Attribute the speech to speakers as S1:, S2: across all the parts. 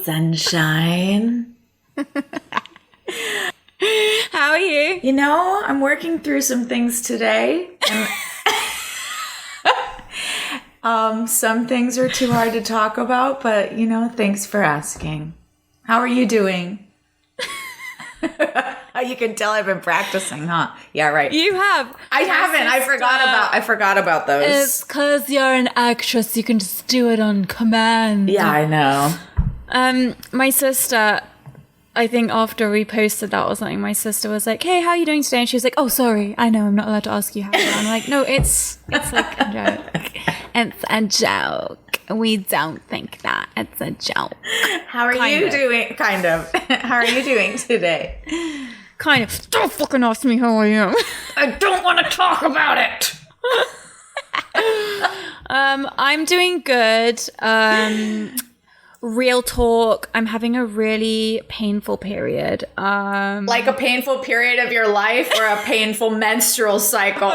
S1: Sunshine.
S2: How are you?
S1: You know, I'm working through some things today. And some things are too hard to talk about, but, you know, thanks for asking. How are you doing? You can tell I've been practicing, huh? Yeah, right.
S2: You have.
S1: I haven't. I forgot about those.
S2: It's because you're an actress. You can just do it on command.
S1: Yeah, I know.
S2: My sister, I think after we posted that or something, my sister was like, "Hey, how are you doing today?" And she was like, "Oh, sorry, I know I'm not allowed to ask you how you are." I'm like, "No, it's like a joke. It's a joke. We don't think that. It's a joke."
S1: How are you doing? Kind of. How are you doing today?
S2: Kind of. Don't fucking ask me how I am.
S1: I don't want to talk about it.
S2: I'm doing good. Real talk. I'm having a really painful period.
S1: Like a painful period of your life or a painful menstrual cycle?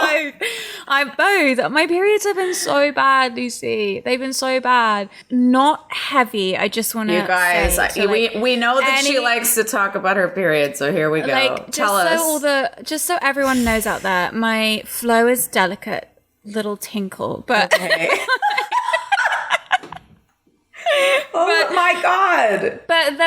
S2: I'm both. My periods have been so bad, Lucy. They've been so bad. Not heavy. I just want to.
S1: You guys,
S2: say,
S1: we know that she likes to talk about her period, so here we go.
S2: Like,
S1: Tell us.
S2: Just so everyone knows out there, my flow is delicate, little tinkle, but.
S1: Okay. Oh my God.
S2: But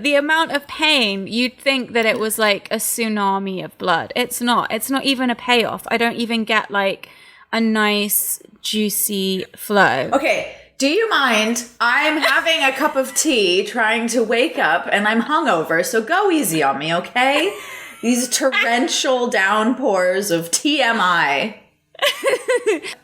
S2: the amount of pain, you'd think that it was like a tsunami of blood. It's not. It's not even a payoff. I don't even get like a nice, juicy flow.
S1: Okay. Do you mind? I'm having a cup of tea, trying to wake up, and I'm hungover, so go easy on me, okay? These torrential downpours of TMI.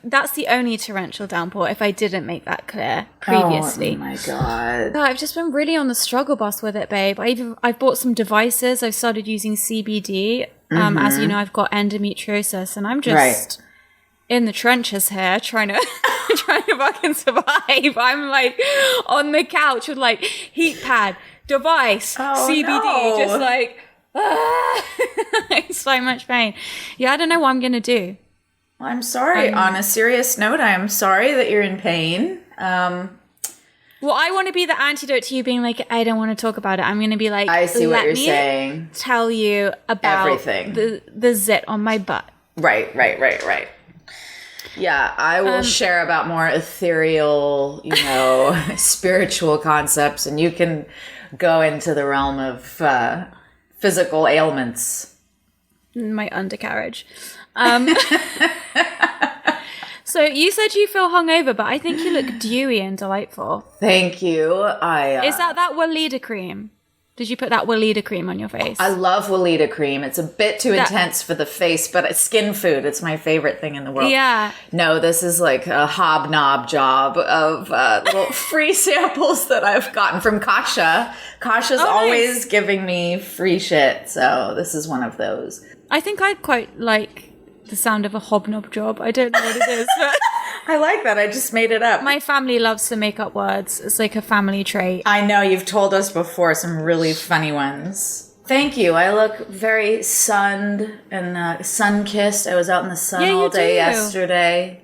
S2: That's the only torrential downpour, if I didn't make that clear previously.
S1: Oh my God.
S2: I've just been really on the struggle bus with it, babe. I've bought some devices. I've started using CBD. As you know, I've got endometriosis, and I'm just in the trenches here trying to fucking survive. I'm like on the couch with like heat pad, device, CBD, just like it's so much pain. Yeah, I don't know what I'm gonna do.
S1: I'm sorry. On a serious note, I am sorry that you're in pain.
S2: Well, I want to be the antidote to you being like, I don't want to talk about it. I'm going to be like,
S1: I see what you're saying.
S2: Tell you about
S1: everything.
S2: The zit on my butt.
S1: Right. Yeah, I will share about more ethereal, spiritual concepts, and you can go into the realm of physical ailments.
S2: My undercarriage. So you said you feel hungover, but I think you look dewy and delightful.
S1: Thank you.
S2: Is that Weleda cream? Did you put that Weleda cream on your face?
S1: I love Weleda cream. It's a bit too intense for the face, but it's skin food. It's my favorite thing in the world.
S2: Yeah.
S1: No, this is like a hobnob job of little free samples that I've gotten from Kasha. Kasha's always giving me free shit, so this is one of those.
S2: I think I'd quite like the sound of a hobnob job. I don't know what it is, but
S1: I like that. I just made it up.
S2: My family loves to make up words. It's like a family trait.
S1: I know. You've told us before some really funny ones. Thank you. I look very sunned and sun-kissed. I was out in the sun all day yesterday.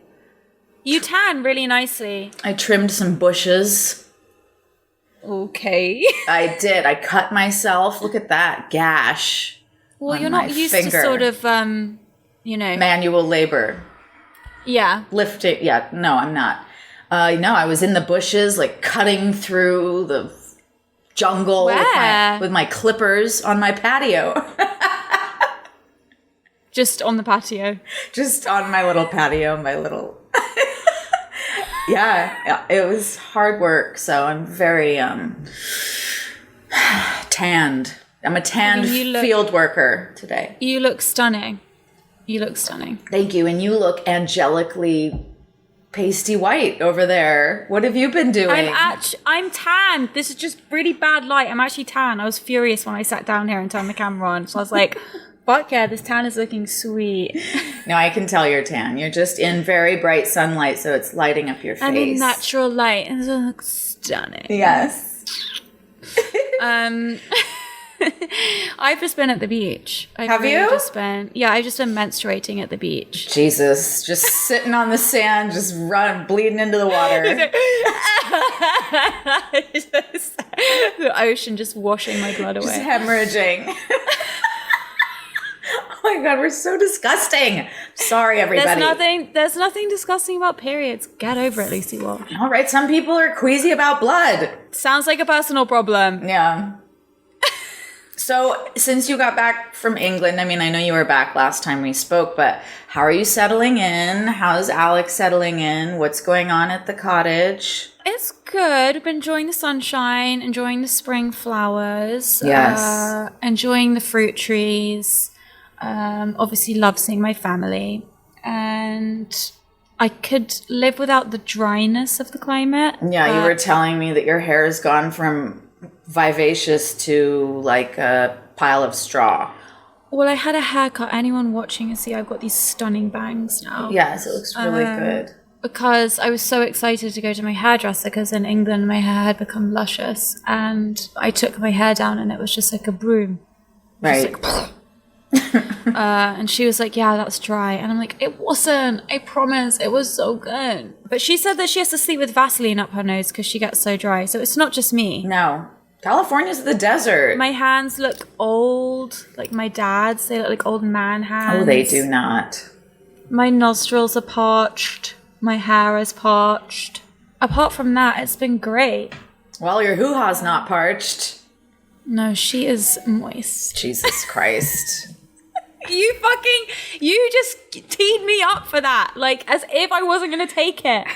S2: You tan really nicely.
S1: I trimmed some bushes.
S2: Okay.
S1: I did. I cut myself. Look at that gash.
S2: Well, you're not used to sort of,
S1: manual labor.
S2: Yeah.
S1: Lifting. Yeah. No, I'm not. No, I was in the bushes, like cutting through the jungle with my clippers on my patio.
S2: Just on the patio.
S1: Just on my little patio, yeah, it was hard work, so I'm very tanned. I'm a tanned field worker today.
S2: You look stunning. Thank
S1: you, and you look angelically pasty white over there. What have you been doing?
S2: I'm tan. This is just really bad light. I'm actually tan. I was furious when I sat down here and turned the camera on, so I was like, fuck yeah, this tan is looking sweet.
S1: No, I can tell you're tan. You're just in very bright sunlight, so it's lighting up your face.
S2: I'm in natural light, and so it looks stunning.
S1: Yes.
S2: I've just been at the beach.
S1: Have you?
S2: I've just been menstruating at the beach.
S1: Jesus, just sitting on the sand, just bleeding into the water.
S2: ocean just washing my blood away.
S1: Just hemorrhaging. Oh my God, we're so disgusting. Sorry, everybody.
S2: There's nothing disgusting about periods. Get over it, Lucy Wall.
S1: All right, some people are queasy about blood.
S2: Sounds like a personal problem.
S1: Yeah. So, since you got back from England, I mean, I know you were back last time we spoke, but how are you settling in? How's Alex settling in? What's going on at the cottage?
S2: It's good. I've been enjoying the sunshine, enjoying the spring flowers.
S1: Yes.
S2: Enjoying the fruit trees. Obviously love seeing my family. And I could live without the dryness of the climate.
S1: Yeah, you were telling me that your hair has gone from vivacious to like a pile of straw.
S2: Well, I had a haircut. Anyone watching can see I've got these stunning bangs now.
S1: Yes, it looks really good.
S2: Because I was so excited to go to my hairdresser because in England my hair had become luscious. And I took my hair down and it was just like a broom.
S1: Right.
S2: And she was like, yeah, that's dry. And I'm like, it wasn't. I promise. It was so good. But she said that she has to sleep with Vaseline up her nose because she gets so dry. So it's not just me.
S1: No. California's the desert.
S2: My hands look old. Like my dad's. They look like old man hands.
S1: Oh, they do not.
S2: My nostrils are parched. My hair is parched. Apart from that, it's been great.
S1: Well, your hoo-ha's not parched.
S2: No, she is moist.
S1: Jesus Christ.
S2: You just teed me up for that. Like, as if I wasn't going to take it.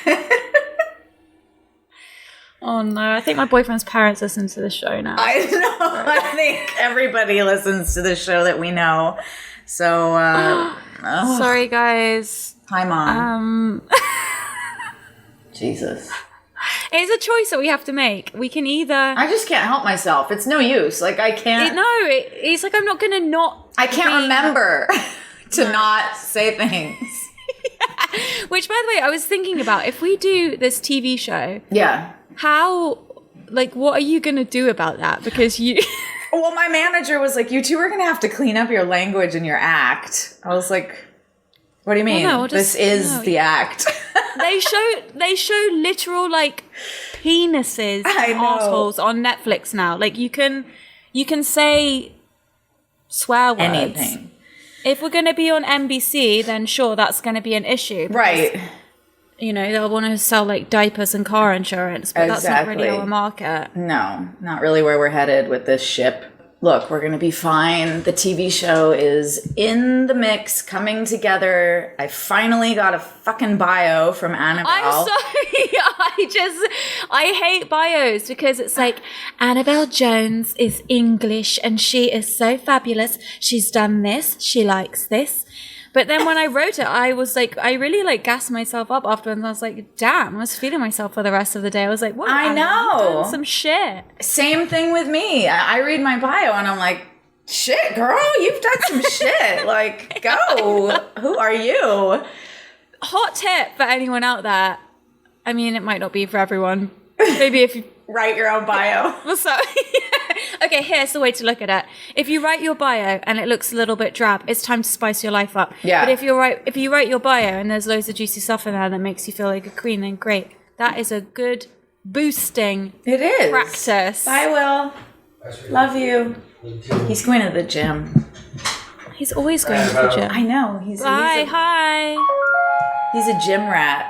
S2: Oh, no. I think my boyfriend's parents listen to the show now.
S1: I know. I think everybody listens to the show that we know. So,
S2: Sorry, guys.
S1: Hi, Mom. Jesus.
S2: It's a choice that we have to make. We can either...
S1: I just can't help myself. It's no use. Like, I can't...
S2: It's like I'm not going to not...
S1: I can't remember to not say things.
S2: Yeah. Which, by the way, I was thinking about, if we do this TV show...
S1: Yeah.
S2: How... Like, what are you going to do about that? Because you...
S1: Well, my manager was like, you two are going to have to clean up your language and your act. I was like, what do you mean?
S2: Well, no,
S1: this is the act.
S2: They show literal, like, penises and assholes on Netflix now. Like, you can say swear words.
S1: Anything.
S2: If we're going to be on NBC, then sure, that's going to be an issue.
S1: Right.
S2: You know, they'll want to sell, like, diapers and car insurance, but that's not really our market.
S1: No, not really where we're headed with this ship. Look, we're going to be fine. The TV show is in the mix, coming together. I finally got a fucking bio from Annabel.
S2: I'm sorry. I hate bios because it's like, Annabel Jones is English and she is so fabulous. She's done this. She likes this. But then when I wrote it, I was like, I really like gassed myself up afterwards. And I was like, damn, I was feeling myself for the rest of the day. I was like, wow,
S1: I know.
S2: You've done some shit.
S1: Same thing with me. I read my bio and I'm like, shit, girl, you've done some shit. Like, go. Who are you?
S2: Hot tip for anyone out there. I mean, it might not be for everyone. Maybe if you
S1: write your own bio.
S2: So, okay, here's the way to look at it. If you write your bio and it looks a little bit drab, it's time to spice your life up.
S1: Yeah.
S2: But if you write your bio and there's loads of juicy stuff in there that makes you feel like a queen, then great. That is a good boosting practice.
S1: Bye, Will. Love you. He's going to the gym.
S2: He's always going to the gym.
S1: I know.
S2: Hi.
S1: He's a gym rat.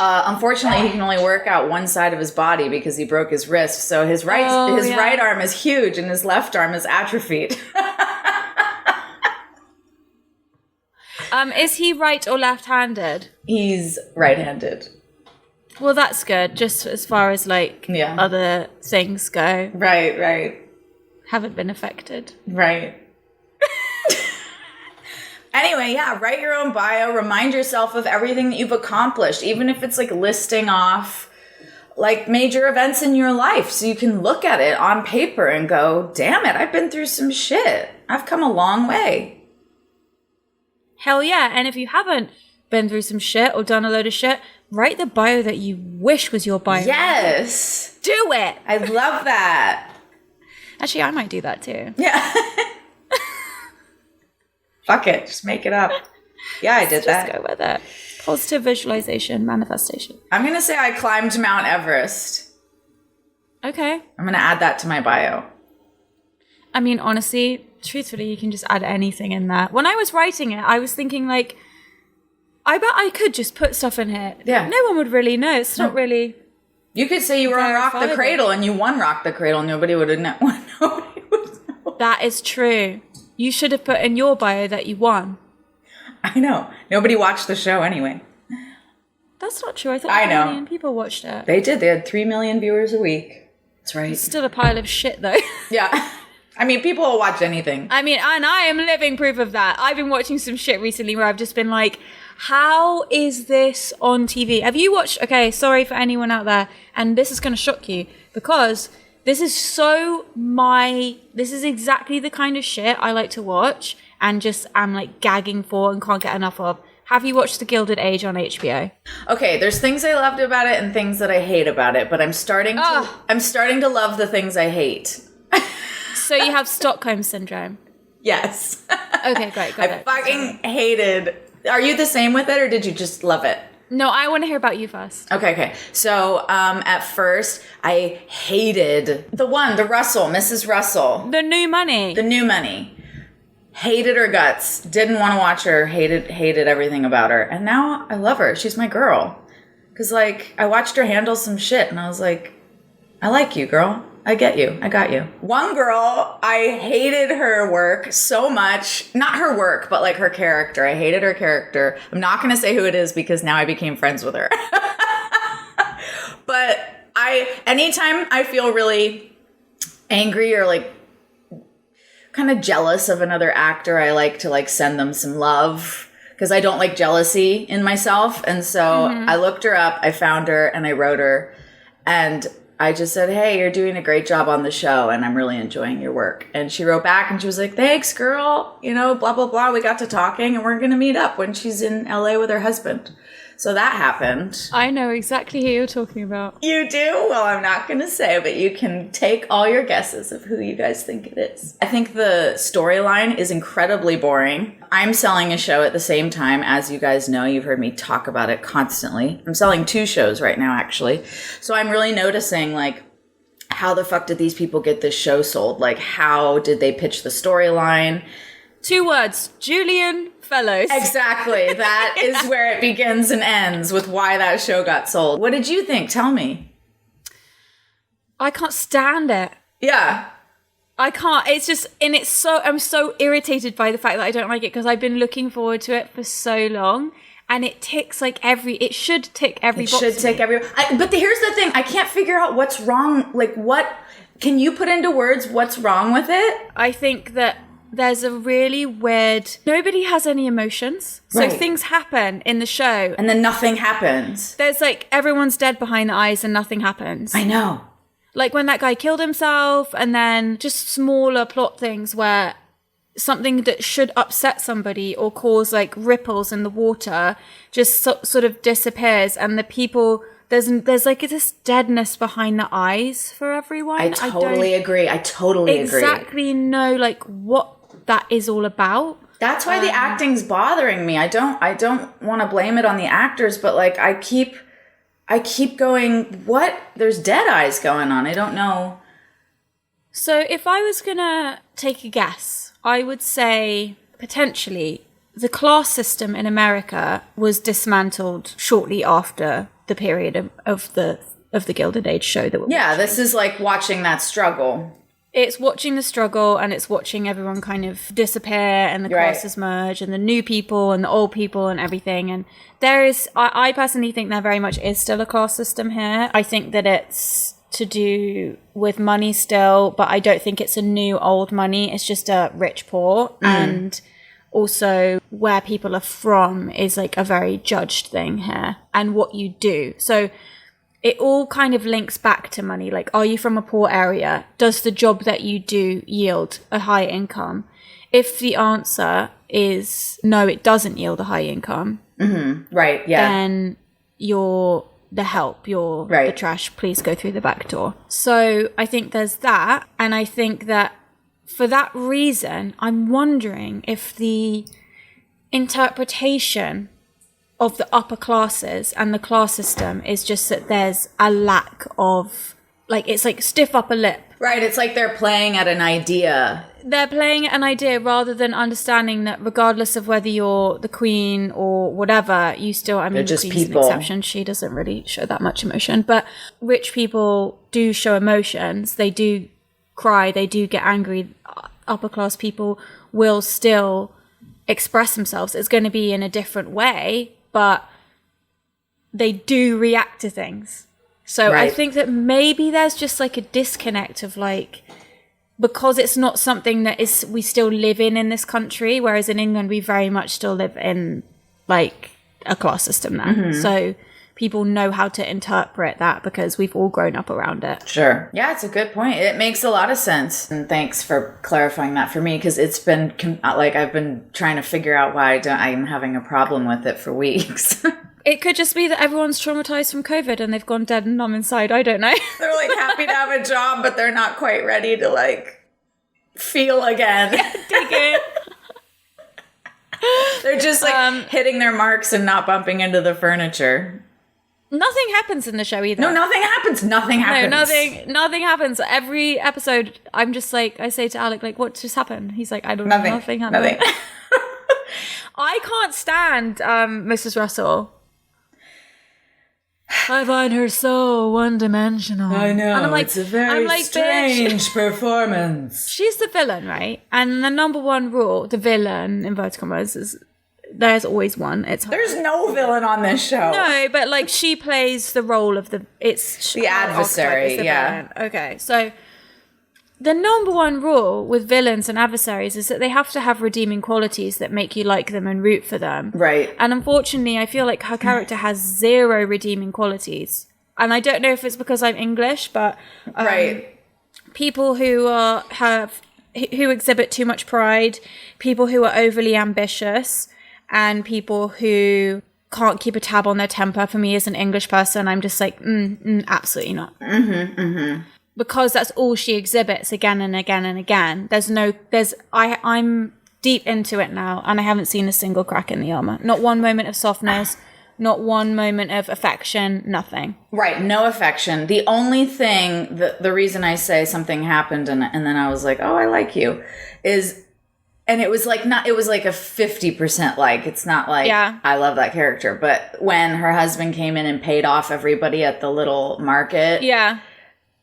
S1: Unfortunately, he can only work out one side of his body because he broke his wrist. So his right arm is huge and his left arm is atrophied.
S2: Is he right or left-handed?
S1: He's right-handed.
S2: Well, that's good. Just as far as other things go.
S1: Right.
S2: Haven't been affected.
S1: Right. Anyway, yeah, write your own bio. Remind yourself of everything that you've accomplished, even if it's like listing off like major events in your life so you can look at it on paper and go, damn it, I've been through some shit. I've come a long way.
S2: Hell yeah. And if you haven't been through some shit or done a load of shit, write the bio that you wish was your bio.
S1: Yes.
S2: Do it.
S1: I love that.
S2: Actually, I might do that too.
S1: Yeah. Fuck it. Just make it up. Yeah, I did that.
S2: Just go with it. Positive visualization, manifestation.
S1: I'm going to say I climbed Mount Everest.
S2: Okay.
S1: I'm going to add that to my bio.
S2: I mean, honestly, truthfully, you can just add anything in there. When I was writing it, I was thinking, like, I bet I could just put stuff in here.
S1: Yeah.
S2: No one would really know. It's not really...
S1: You could say you were on Rock the Cradle and you won Rock the Cradle. Nobody would know. Nobody would know.
S2: That is true. You should have put in your bio that you won.
S1: I know. Nobody watched the show anyway.
S2: That's not true. I thought
S1: 3
S2: million people watched it.
S1: They did. They had 3 million viewers a week. That's right.
S2: It's still a pile of shit, though.
S1: Yeah. I mean, people will watch anything.
S2: I mean, and I am living proof of that. I've been watching some shit recently where I've just been like, how is this on TV? Have you watched... Okay, sorry for anyone out there. And this is going to shock you because this is This is exactly the kind of shit I like to watch and just am like gagging for and can't get enough of. Have you watched The Gilded Age on HBO?
S1: Okay, there's things I loved about it and things that I hate about it, but I'm starting to love the things I hate.
S2: So you have Stockholm Syndrome?
S1: Yes.
S2: Okay, great. Got it.
S1: I fucking hated... Are you the same with it, or did you just love it?
S2: No, I want to hear about you first.
S1: Okay. So, at first, I hated the Russell, Mrs. Russell.
S2: The New Money.
S1: The New Money. Hated her guts. Didn't want to watch her. Hated everything about her. And now I love her. She's my girl. Because, like, I watched her handle some shit, and I was like, I like you, girl. I get you. I got you. One girl, I hated her work so much. Not her work, but like her character. I hated her character. I'm not going to say who it is because now I became friends with her. But anytime I feel really angry or like kind of jealous of another actor, I like to like send them some love because I don't like jealousy in myself. And so I looked her up, I found her, and I wrote her. And I just said, hey, you're doing a great job on the show, and I'm really enjoying your work. And she wrote back, and she was like, thanks, girl. You know, blah, blah, blah. We got to talking, and we're going to meet up when she's in LA with her husband. So that happened.
S2: I know exactly who you're talking about.
S1: You do? Well, I'm not going to say, but you can take all your guesses of who you guys think it is. I think the storyline is incredibly boring. I'm selling a show at the same time. As you guys know, you've heard me talk about it constantly. I'm selling 2 shows right now, actually. So I'm really noticing, like, how the fuck did these people get this show sold? Like, how did they pitch the storyline?
S2: 2 words, Julian Fellows.
S1: Exactly. That is where it begins and ends with why that show got sold. What did you think? Tell me.
S2: I can't stand it.
S1: Yeah.
S2: I can't. It's just, and I'm so irritated by the fact that I don't like it because I've been looking forward to it for so long. And it ticks like it should tick every box.
S1: It should tick every, but here's the thing. I can't figure out what's wrong. Like can you put into words what's wrong with it?
S2: I think that there's a really weird... Nobody has any emotions. So
S1: right.
S2: Things happen in the show.
S1: And then nothing happens.
S2: There's like, everyone's dead behind the eyes and nothing happens.
S1: I know.
S2: Like when that guy killed himself, and then just smaller plot things where something that should upset somebody or cause like ripples in the water just sort of disappears, and the people... There's like this deadness behind the eyes for everyone.
S1: I totally agree. I totally agree.
S2: Exactly know like what that is all about.
S1: That's why the acting's bothering me. I don't want to blame it on the actors, but like I keep going, what? There's dead eyes going on. I don't know.
S2: So if I was gonna take a guess, I would say potentially the class system in America was dismantled shortly after the period of the Gilded Age show that we're watching.
S1: This is like watching that struggle.
S2: It's watching the struggle, and it's watching everyone kind of disappear, and the classes merge, and the new people and the old people and everything. And there is, I personally think there very much is still a class system here. I think that it's to do with money still, but I don't think it's a new old money. It's just a rich poor. And also where people are from is like a very judged thing here, and what you do. So it all kind of links back to money. Like, are you from a poor area? Does the job that you do yield a high income? If the answer is no, it doesn't yield a high income. Mm-hmm. Right. Yeah. Then you're the help. You're the trash. Please go through the back door. So I think there's that. And I think that for that reason, I'm wondering if the interpretation of the upper classes and the class system is just that there's a lack of like, it's like stiff upper lip.
S1: Right, it's like they're playing at an idea.
S2: They're playing an idea rather than understanding that regardless of whether you're the queen or whatever, you still, I mean, the queen's an exception. She doesn't really show that much emotion. But rich people do show emotions. They do cry. They do get angry. Upper class people will still express themselves. It's going to be in a different way, but they do react to things. So I think that maybe there's just like a disconnect of like, because it's not something that is we still live in this country, whereas in England we very much still live in like a class system there. So people know how to interpret that because we've all grown up around it.
S1: Sure. Yeah, it's a good point. It makes a lot of sense. And thanks for clarifying that for me, because it's been like I've been trying to figure out why I'm having a problem with it for weeks.
S2: It could just be that everyone's traumatized from COVID and they've gone dead and numb inside. I don't know.
S1: They're like happy to have a job, but they're not quite ready to like feel again.
S2: Dig it.
S1: They're just like hitting their marks and not bumping into the furniture.
S2: Nothing happens in the show either.
S1: No, nothing happens. Nothing happens.
S2: No, nothing happens. Every episode, I'm just like, I say to Alec, like, what just happened? He's like, I don't know. Nothing happened.
S1: Nothing.
S2: I can't stand Mrs. Russell. I find her so one-dimensional.
S1: I know.
S2: And I'm like,
S1: it's a very strange performance.
S2: She's the villain, right? And the number one rule, the villain, inverted commas, is there's always one. It's her.
S1: There's no villain on this show.
S2: No, but like she plays the role of the
S1: adversary. Yeah.
S2: Villain. Okay, so the number one rule with villains and adversaries is that they have to have redeeming qualities that make you like them and root for them.
S1: Right.
S2: And unfortunately, I feel like her character has zero redeeming qualities. And I don't know if it's because I'm English, but people who who exhibit too much pride, people who are overly ambitious, and people who can't keep a tab on their temper. For me as an English person, I'm just like, absolutely not. Because that's all she exhibits again and again and again. I'm deep into it now, and I haven't seen a single crack in the armor. Not one moment of softness, not one moment of affection, nothing. Right, no affection. The only thing, the reason I say something happened and then I was like, oh, I like you, is, and it was like it was like a 50% like, it's not like I love that character, but when her husband came in and paid off everybody at the little market. Yeah.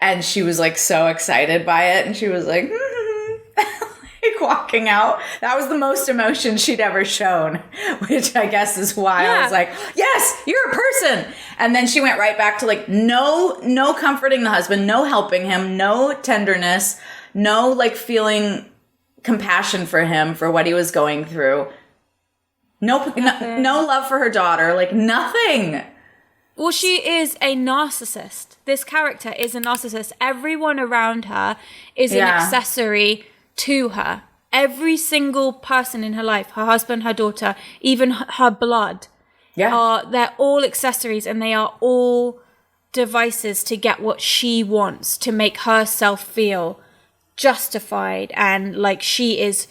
S2: And she was like so excited by it, and she was like, like walking out. That was the most emotion she'd ever shown, which I guess is why I was like, yes, you're a person. And then she went right back to like, no comforting the husband, no helping him, no tenderness, no like feeling compassion for him for what he was going through. No love for her daughter, like nothing. Well, she is a narcissist. This character is a narcissist. Everyone around her is an accessory to her. Every single person in her life, her husband, her daughter, even her blood, they're all accessories, and they are all devices to get what she wants, to make herself feel justified and like she is,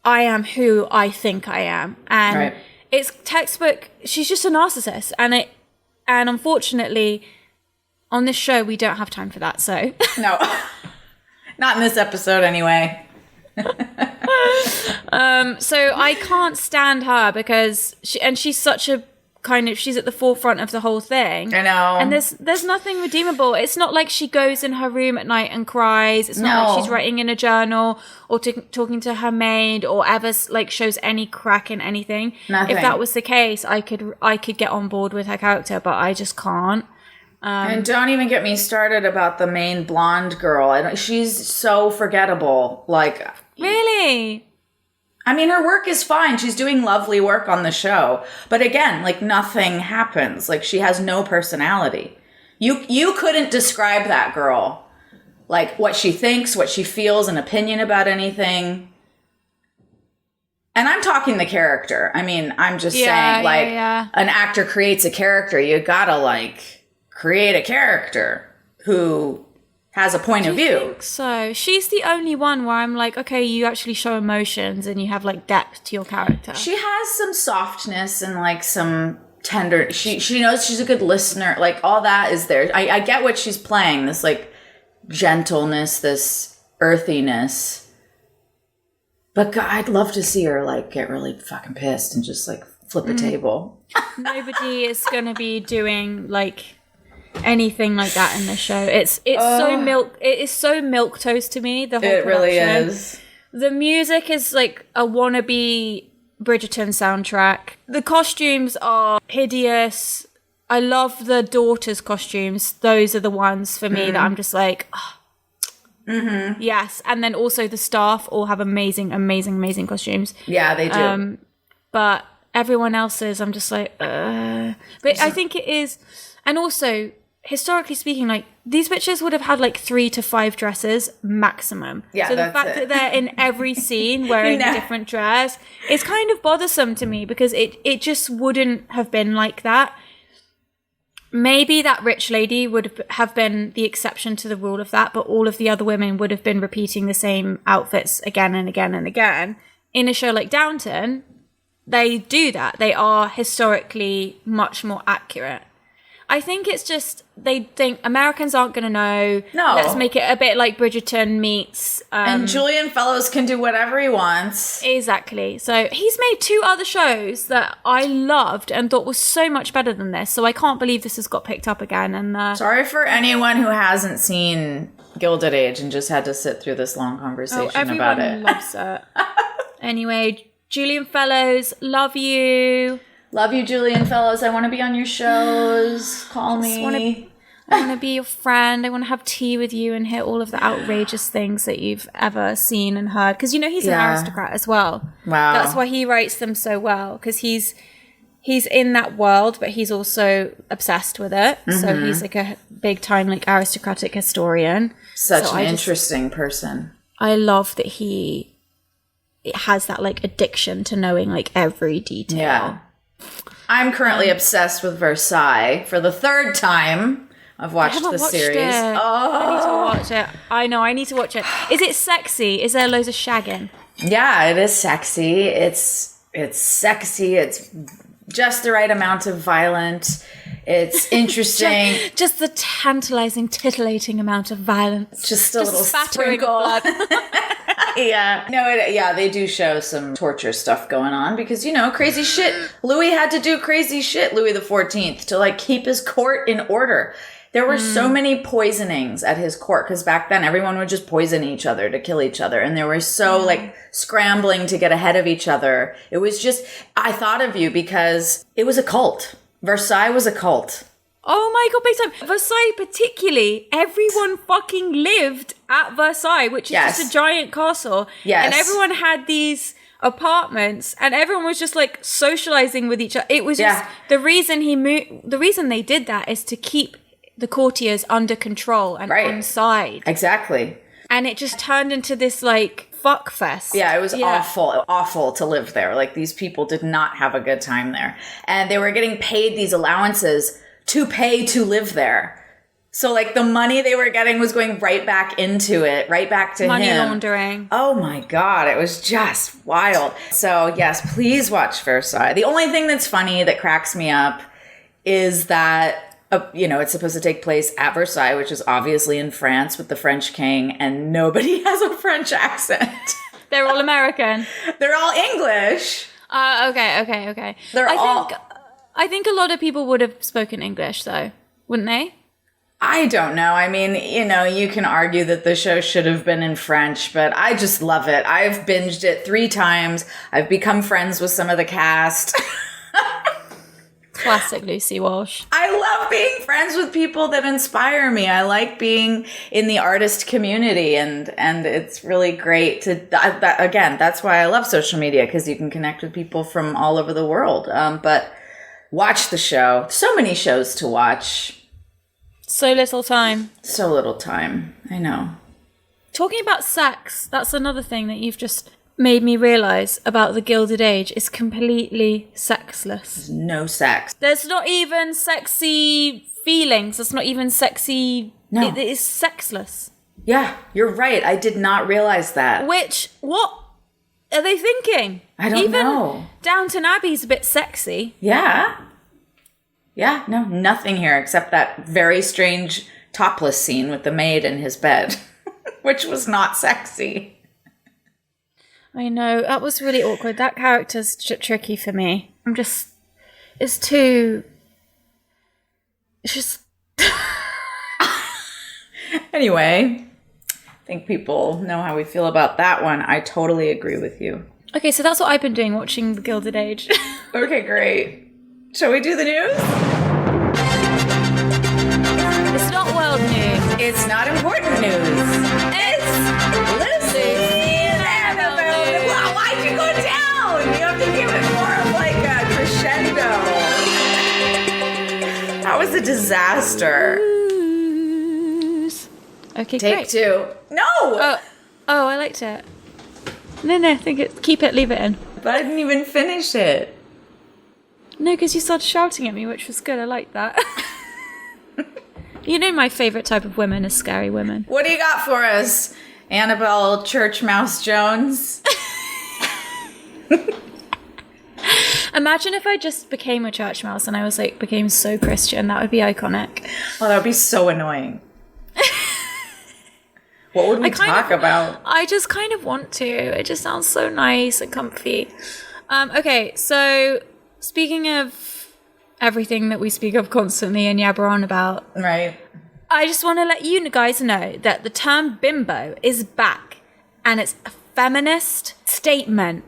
S2: I am who I think I am. And it's textbook, she's just a narcissist. And unfortunately, on this show, we don't have time for that, so. No. Not in this episode, anyway. So I can't stand her because she's such a she's at the forefront of the whole thing. I know. And there's nothing redeemable. It's not like she goes in her room at night and cries. It's not like she's writing in a journal or talking to her maid or ever like shows any crack in anything. Nothing. If that was the case, I could get on board with her character, but I just can't. And don't even get me started about the main blonde girl. She's so forgettable. Like, really? I mean, her work is fine. She's doing lovely work on the show. But again, like nothing happens. Like she has no personality. You couldn't describe that girl. Like what she thinks, what she feels, an opinion about anything. And I'm talking the character. I mean, I'm just saying like an actor creates a character. You gotta like create a character who has a point of view. I think so. She's the only one where I'm like, okay, you actually show emotions and you have like depth to your character. She has some softness and like some tender. She knows she's a good listener. Like all that is there. I get what she's playing. This like
S1: gentleness, this earthiness. But God, I'd love to see her like get really fucking pissed and just like flip a table.
S2: Nobody is going to be doing like anything like that in the show. It's so milquetoast to me, the whole
S1: It
S2: production.
S1: really is.
S2: The music is like a wannabe Bridgerton soundtrack. The costumes are hideous. I love the daughters' costumes. Those are the ones for me that I'm just like, yes. And then also the staff all have amazing costumes.
S1: Yeah, they do.
S2: But everyone else's, I'm just like, But I think it is, and also historically speaking, like these bitches would have had like 3 to 5 dresses maximum.
S1: Yeah,
S2: so the fact that they're in every scene wearing a different dress is kind of bothersome to me, because it just wouldn't have been like that. Maybe that rich lady would have been the exception to the rule of that, but all of the other women would have been repeating the same outfits again and again and again. In a show like Downton, they do that. They are historically much more accurate. I think it's just they think Americans aren't going to know.
S1: No.
S2: Let's make it a bit like Bridgerton meets...
S1: and Julian Fellows can do whatever he wants.
S2: Exactly. So he's made 2 other shows that I loved and thought was so much better than this. So I can't believe this has got picked up again. And
S1: sorry for anyone who hasn't seen Gilded Age and just had to sit through this long conversation about it.
S2: Everyone loves it. Anyway, Julian Fellows, love you.
S1: Love you, Julian Fellows. I want to be on your shows. Call me.
S2: I want to be your friend. I want to have tea with you and hear all of the outrageous things that you've ever seen and heard. Because, he's an aristocrat as well.
S1: Wow.
S2: That's why he writes them so well. Because he's in that world, but he's also obsessed with it. Mm-hmm. So he's like a big-time like aristocratic historian.
S1: Such an interesting person.
S2: I love that he has that like addiction to knowing like every detail. Yeah.
S1: I'm currently obsessed with Versailles for the 3rd time. I've watched the series.
S2: I need to watch it. I know, I need to watch it. Is it sexy? Is there loads of shagging?
S1: Yeah, it is sexy. It's sexy. It's just the right amount of violent. It's interesting.
S2: just the tantalizing, titillating amount of violence.
S1: Just a little sprinkle.
S2: Blood.
S1: Yeah. No, they do show some torture stuff going on because, crazy shit. Louis had to do crazy shit, Louis XIV, to like keep his court in order. There were so many poisonings at his court because back then everyone would just poison each other to kill each other. And they were so like scrambling to get ahead of each other. It was just, I thought of you because it was a cult. Versailles was a cult.
S2: Oh my God, big time. Versailles particularly, everyone fucking lived at Versailles, which is just a giant castle.
S1: Yes.
S2: And everyone had these apartments and everyone was just like socializing with each other. It was just the reason the reason they did that is to keep the courtiers under control and inside.
S1: Exactly.
S2: And it just turned into this like fuck fest.
S1: Yeah, it was awful to live there. Like these people did not have a good time there. And they were getting paid these allowances to pay to live there. So like the money they were getting was going right back into it, right back to
S2: money
S1: him.
S2: Money laundering.
S1: Oh my God, it was just wild. So yes, please watch Versailles. The only thing that's funny that cracks me up is that, it's supposed to take place at Versailles, which is obviously in France with the French king, and nobody has a French accent.
S2: They're all American.
S1: They're all English.
S2: Okay. I think a lot of people would have spoken English, though, wouldn't they?
S1: I don't know. I mean, you can argue that the show should have been in French, but I just love it. I've binged it 3 times. I've become friends with some of the cast.
S2: Classic Lucy Walsh.
S1: I love being friends with people that inspire me. I like being in the artist community, and it's really great to again, that's why I love social media, because you can connect with people from all over the world. But watch the show. So many shows to watch.
S2: So little time.
S1: So little time. I know.
S2: Talking about sex, that's another thing that you've just made me realize about the Gilded Age. Is completely sexless.
S1: There's no sex.
S2: There's not even sexy feelings. There's not even sexy... No. It is sexless.
S1: Yeah, you're right. I did not realize that.
S2: What are they thinking?
S1: I don't know.
S2: Even Downton Abbey's a bit sexy.
S1: Yeah. Yeah, no, nothing here except that very strange topless scene with the maid in his bed, which was not sexy.
S2: I know, that was really awkward. That character's tricky for me. It's just...
S1: Anyway, I think people know how we feel about that one. I totally agree with you.
S2: Okay, so that's what I've been doing, watching The Gilded Age.
S1: Okay, great. Shall we do the news?
S2: It's not world news.
S1: It's not important news. It's Lucy and Annabel. Wow, why'd you go down? You have to give it more of like a crescendo. That was a disaster.
S2: Okay,
S1: Take
S2: great.
S1: 2. No!
S2: Oh, I liked it. No, keep it, leave it in.
S1: But I didn't even finish it.
S2: No, because you started shouting at me, which was good. I like that. You know my favourite type of women is scary women.
S1: What do you got for us, Annabel Church Mouse Jones?
S2: Imagine if I just became a church mouse and I was became so Christian. That would be iconic.
S1: Oh, that would be so annoying. What would we talk about?
S2: I just kind of want to. It just sounds so nice and comfy. Okay, so speaking of everything that we speak of constantly and yabber on about,
S1: right?
S2: I just want to let you guys know that the term bimbo is back, and it's a feminist statement.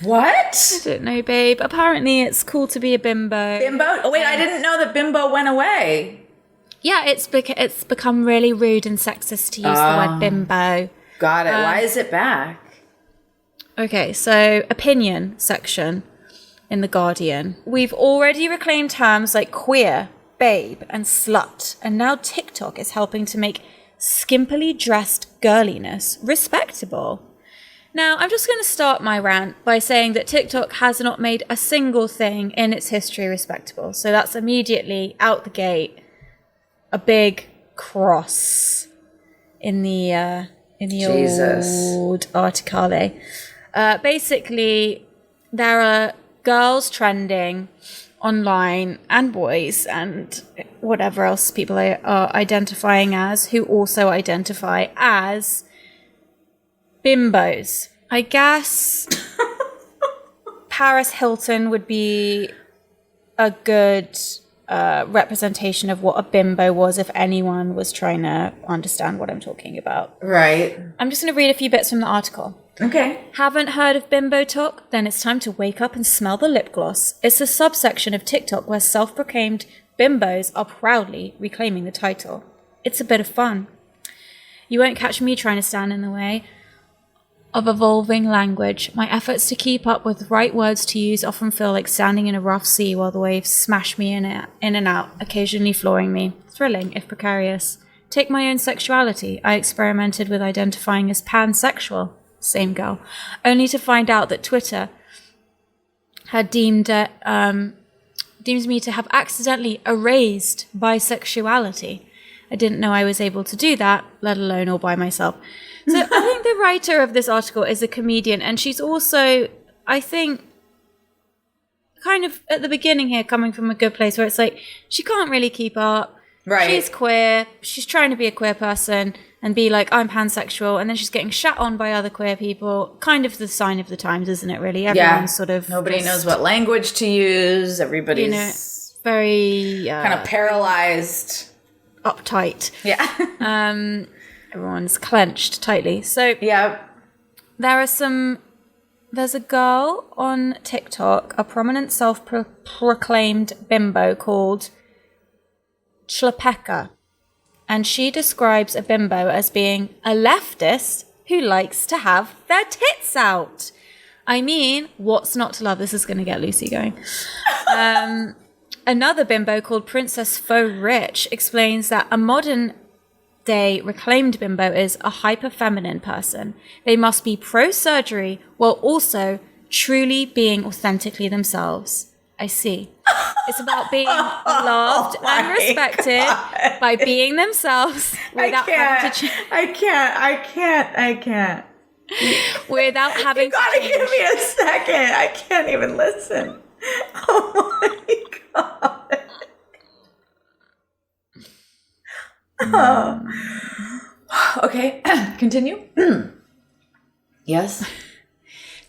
S1: What?
S2: I don't know, babe. Apparently, it's cool to be a bimbo.
S1: Bimbo? Oh wait, I didn't know that bimbo went away.
S2: Yeah, it's become really rude and sexist to use the word bimbo.
S1: Got it. Why is it back?
S2: Okay, so opinion section in The Guardian. We've already reclaimed terms like queer, babe, and slut, and now TikTok is helping to make skimpily dressed girliness respectable. Now, I'm just going to start my rant by saying that TikTok has not made a single thing in its history respectable. So that's immediately out the gate a big cross in the
S1: Jesus.
S2: old articale. Basically, there are girls trending online and boys and whatever else people are identifying as, who also identify as bimbos. I guess Paris Hilton would be a good representation of what a bimbo was if anyone was trying to understand what I'm talking about.
S1: Right.
S2: I'm just going to read a few bits from the article.
S1: Okay.
S2: Haven't heard of bimbo talk? Then it's time to wake up and smell the lip gloss. It's a subsection of TikTok where self-proclaimed bimbos are proudly reclaiming the title. It's a bit of fun. You won't catch me trying to stand in the way of evolving language. My efforts to keep up with the right words to use often feel like standing in a rough sea while the waves smash me in and out, occasionally flooring me. Thrilling, if precarious. Take my own sexuality. I experimented with identifying as pansexual. Same girl. Only to find out that Twitter had deemed me to have accidentally erased bisexuality. I didn't know I was able to do that, let alone all by myself. So I think the writer of this article is a comedian, and she's also, I think, kind of at the beginning here, coming from a good place where it's like, she can't really keep up.
S1: Right.
S2: She's queer. She's trying to be a queer person and be like, I'm pansexual. And then she's getting shat on by other queer people. Kind of the sign of the times, isn't it, really? Everyone's sort of...
S1: Nobody knows what language to use. Everybody's
S2: very...
S1: kind of paralyzed.
S2: Uptight.
S1: Yeah.
S2: Everyone's clenched tightly. So
S1: yeah.
S2: There's a girl on TikTok, a prominent self-proclaimed bimbo called Chlapeka. And she describes a bimbo as being a leftist who likes to have their tits out. I mean, what's not to love? This is going to get Lucy going. Another bimbo called Princess Faux Rich explains that a modern day reclaimed bimbo is a hyper-feminine person. They must be pro-surgery while also truly being authentically themselves. I see. It's about being loved and respected by being themselves without having to change.
S1: I can't.
S2: Without having to change.
S1: You gotta give me a second. I can't even listen. Oh my God. Okay, continue. Yes.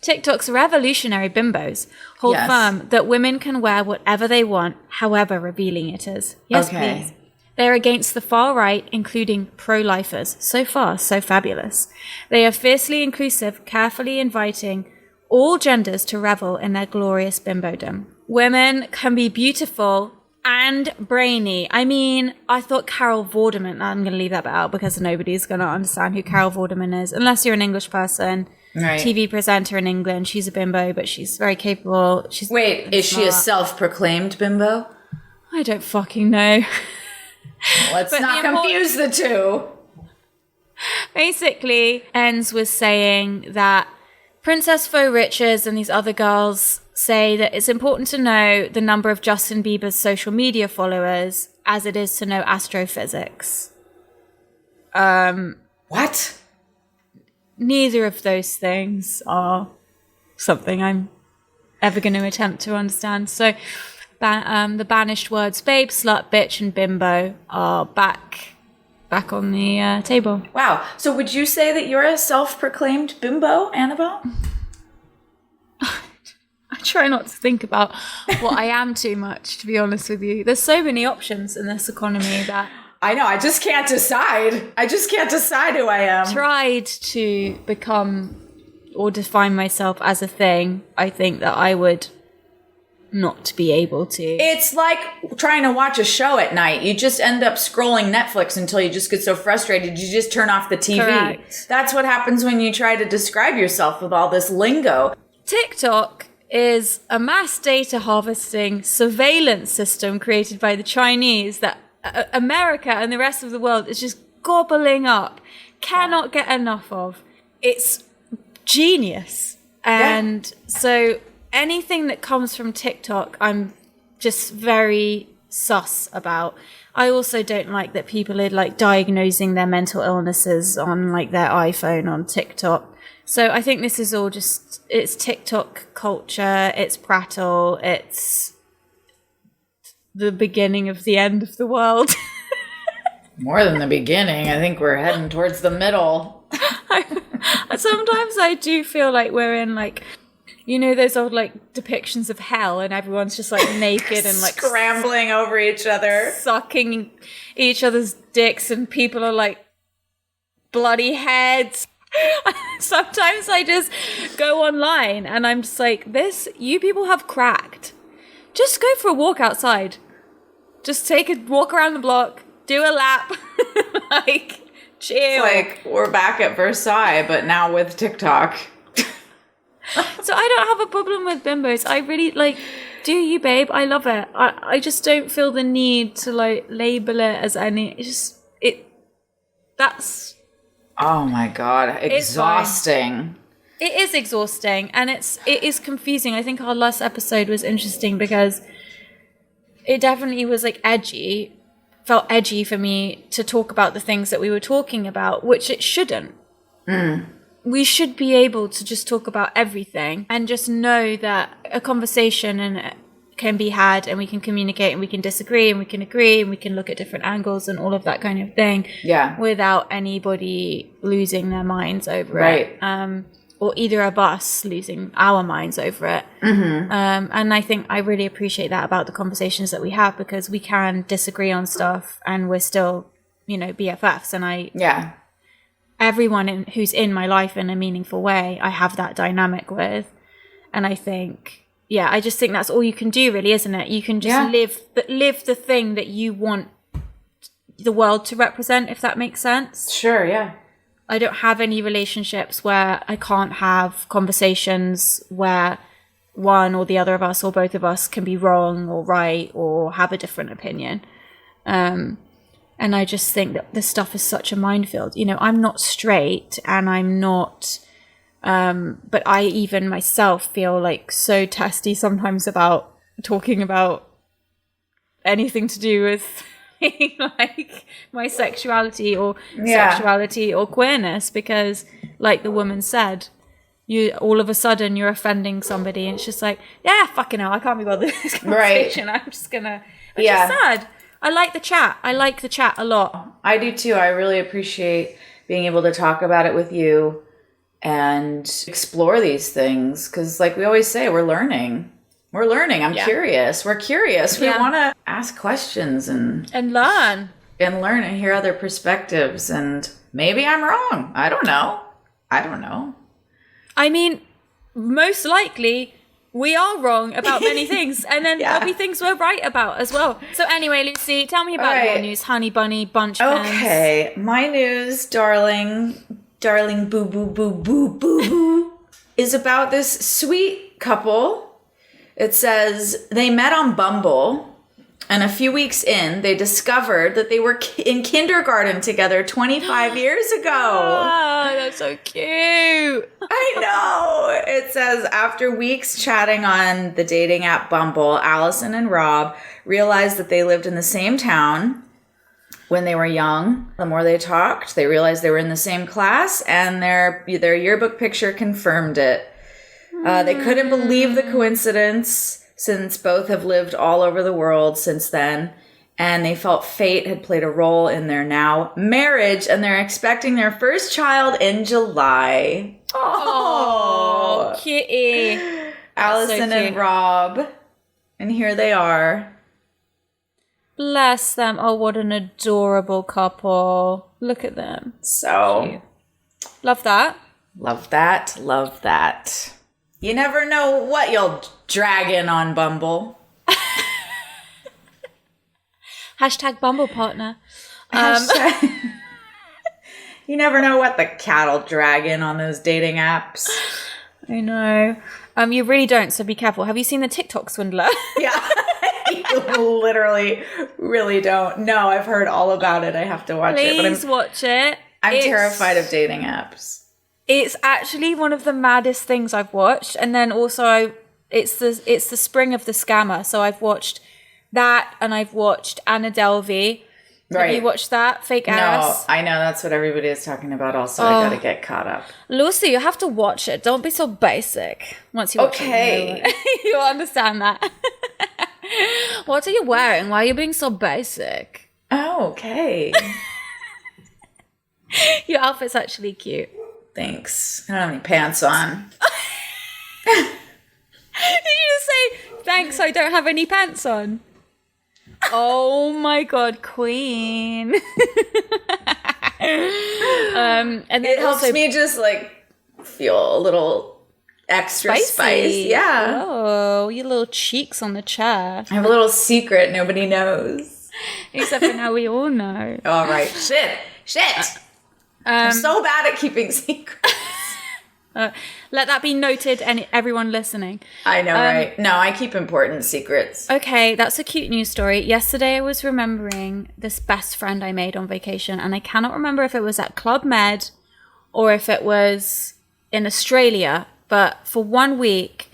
S2: TikTok's revolutionary bimbos hold firm that women can wear whatever they want, however revealing it is. Yes, please. They're against the far right, including pro-lifers. So far, so fabulous. They are fiercely inclusive, carefully inviting all genders to revel in their glorious bimbodom. Women can be beautiful and brainy. I mean, I thought Carol Vorderman, I'm going to leave that bit out because nobody's going to understand who Carol Vorderman is, unless you're an English person. Right. TV presenter in England. She's a bimbo, but she's very capable. She's
S1: is she a self-proclaimed bimbo?
S2: I don't fucking know.
S1: Let's not confuse the two.
S2: Basically, ends with saying that Princess Faux Riches and these other girls say that it's important to know the number of Justin Bieber's social media followers as it is to know astrophysics.
S1: What?
S2: Neither of those things are something I'm ever going to attempt to understand. So the banished words babe, slut, bitch, and bimbo are back on the table.
S1: Wow. So would you say that you're a self-proclaimed bimbo, Annabel?
S2: I try not to think about what I am too much, to be honest with you. There's so many options in this economy that...
S1: I know, I just can't decide. I just can't decide who I am.
S2: Tried to become or define myself as a thing. I think that I would not be able to.
S1: It's like trying to watch a show at night. You just end up scrolling Netflix until you just get so frustrated you just turn off the TV.
S2: Correct.
S1: That's what happens when you try to describe yourself with all this lingo.
S2: TikTok is a mass data harvesting surveillance system created by the Chinese that America and the rest of the world is just gobbling up, cannot get enough of. It's genius. And so anything that comes from TikTok, I'm just very sus about. I also don't like that people are like diagnosing their mental illnesses on like their iPhone on TikTok. So I think this is all just, it's TikTok culture, it's prattle, it's the beginning of the end of the world.
S1: More than the beginning. I think we're heading towards the middle.
S2: Sometimes I do feel like we're in like, you know, those old like depictions of hell and everyone's just like naked and like
S1: scrambling over each other,
S2: sucking each other's dicks, and people are like bloody heads. Sometimes I just go online and I'm just like, you people have cracked. Just go for a walk outside. Just take a walk around the block, do a lap, like, chill.
S1: It's like we're back at Versailles, but now with TikTok.
S2: So I don't have a problem with bimbos. I really, like, do you, babe? I love it. I just don't feel the need to, like, label it as any, that's...
S1: Oh my God, exhausting.
S2: It is exhausting, and it is confusing. I think our last episode was interesting because it definitely was like felt edgy for me to talk about the things that we were talking about, which it shouldn't. We should be able to just talk about everything and just know that a conversation can be had, and we can communicate, and we can disagree, and we can agree, and we can look at different angles and all of that kind of thing. Yeah. Without anybody losing their minds over it. Or either of us losing our minds over it. And I think I really appreciate that about the conversations that we have, because we can disagree on stuff and we're still, you know, BFFs. And everyone who's in my life in a meaningful way, I have that dynamic with. And I think, I just think that's all you can do, really, isn't it? You can just live the thing that you want the world to represent, if that makes sense.
S1: Sure, yeah.
S2: I don't have any relationships where I can't have conversations where one or the other of us or both of us can be wrong or right or have a different opinion. And I just think that this stuff is such a minefield. You know, I'm not straight, and I'm not, but I even myself feel like so testy sometimes about talking about anything to do with like my sexuality or queerness, because like the woman said, you all of a sudden you're offending somebody, and it's just like, fucking hell, I can't be bothered with this conversation. I'm just gonna, which is sad. I like the chat. I like the chat a lot.
S1: I do too. I really appreciate being able to talk about it with you and explore these things. Because like we always say, we're learning. We're learning. I'm curious. We're curious. We want to ask questions and
S2: learn.
S1: And learn and hear other perspectives. And maybe I'm wrong. I don't know.
S2: I mean, most likely we are wrong about many things. And then there'll be things we're right about as well. So anyway, Lucy, tell me about your news, honey bunny, bunch pens.
S1: Okay. My news, darling boo boo boo boo boo boo, is about this sweet couple. It says they met on Bumble. And a few weeks in, they discovered that they were in kindergarten together 25 years ago.
S2: Oh, that's so cute.
S1: I know. It says, after weeks chatting on the dating app Bumble, Allison and Rob realized that they lived in the same town when they were young. The more they talked, they realized they were in the same class, and their yearbook picture confirmed it. They couldn't believe the coincidence, since both have lived all over the world since then, and they felt fate had played a role in their now marriage, and they're expecting their first child in July.
S2: Oh, kitty.
S1: Allison
S2: so
S1: and Rob. And here they are.
S2: Bless them. Oh, what an adorable couple. Look at them.
S1: So
S2: cute. Love that.
S1: Love that. Love that. You never know what you'll drag in on Bumble.
S2: Hashtag Bumble partner.
S1: You never know what the cat'll drag in on those dating apps.
S2: I know. You really don't, so be careful. Have you seen the TikTok swindler?
S1: Yeah. You literally really don't. No, I've heard all about it. I have to watch it.
S2: Please watch it.
S1: I'm terrified of dating apps.
S2: It's actually one of the maddest things I've watched. And then also it's the spring of the scammer. So I've watched that, and I've watched Annabel. Right. Have you watched that? Fake ass?
S1: No, I know. That's what everybody is talking about also. I gotta get caught up.
S2: Lucy, you have to watch it. Don't be so basic. Once you watch it, you'll understand that. What are you wearing? Why are you being so basic?
S1: Oh, okay.
S2: Your outfit's actually cute.
S1: Thanks. I don't have any pants on.
S2: Did you just say, thanks, I don't have any pants on? Oh my God, queen. And then
S1: it helps me just like feel a little extra spicy. Yeah.
S2: Oh, your little cheeks on the chair.
S1: I have a little secret nobody knows.
S2: Except for now we all know.
S1: All right. Shit. I'm so bad at keeping secrets.
S2: Let that be noted, and everyone listening.
S1: I know, right? No, I keep important secrets.
S2: Okay, that's a cute news story. Yesterday I was remembering this best friend I made on vacation, and I cannot remember if it was at Club Med or if it was in Australia, but for 1 week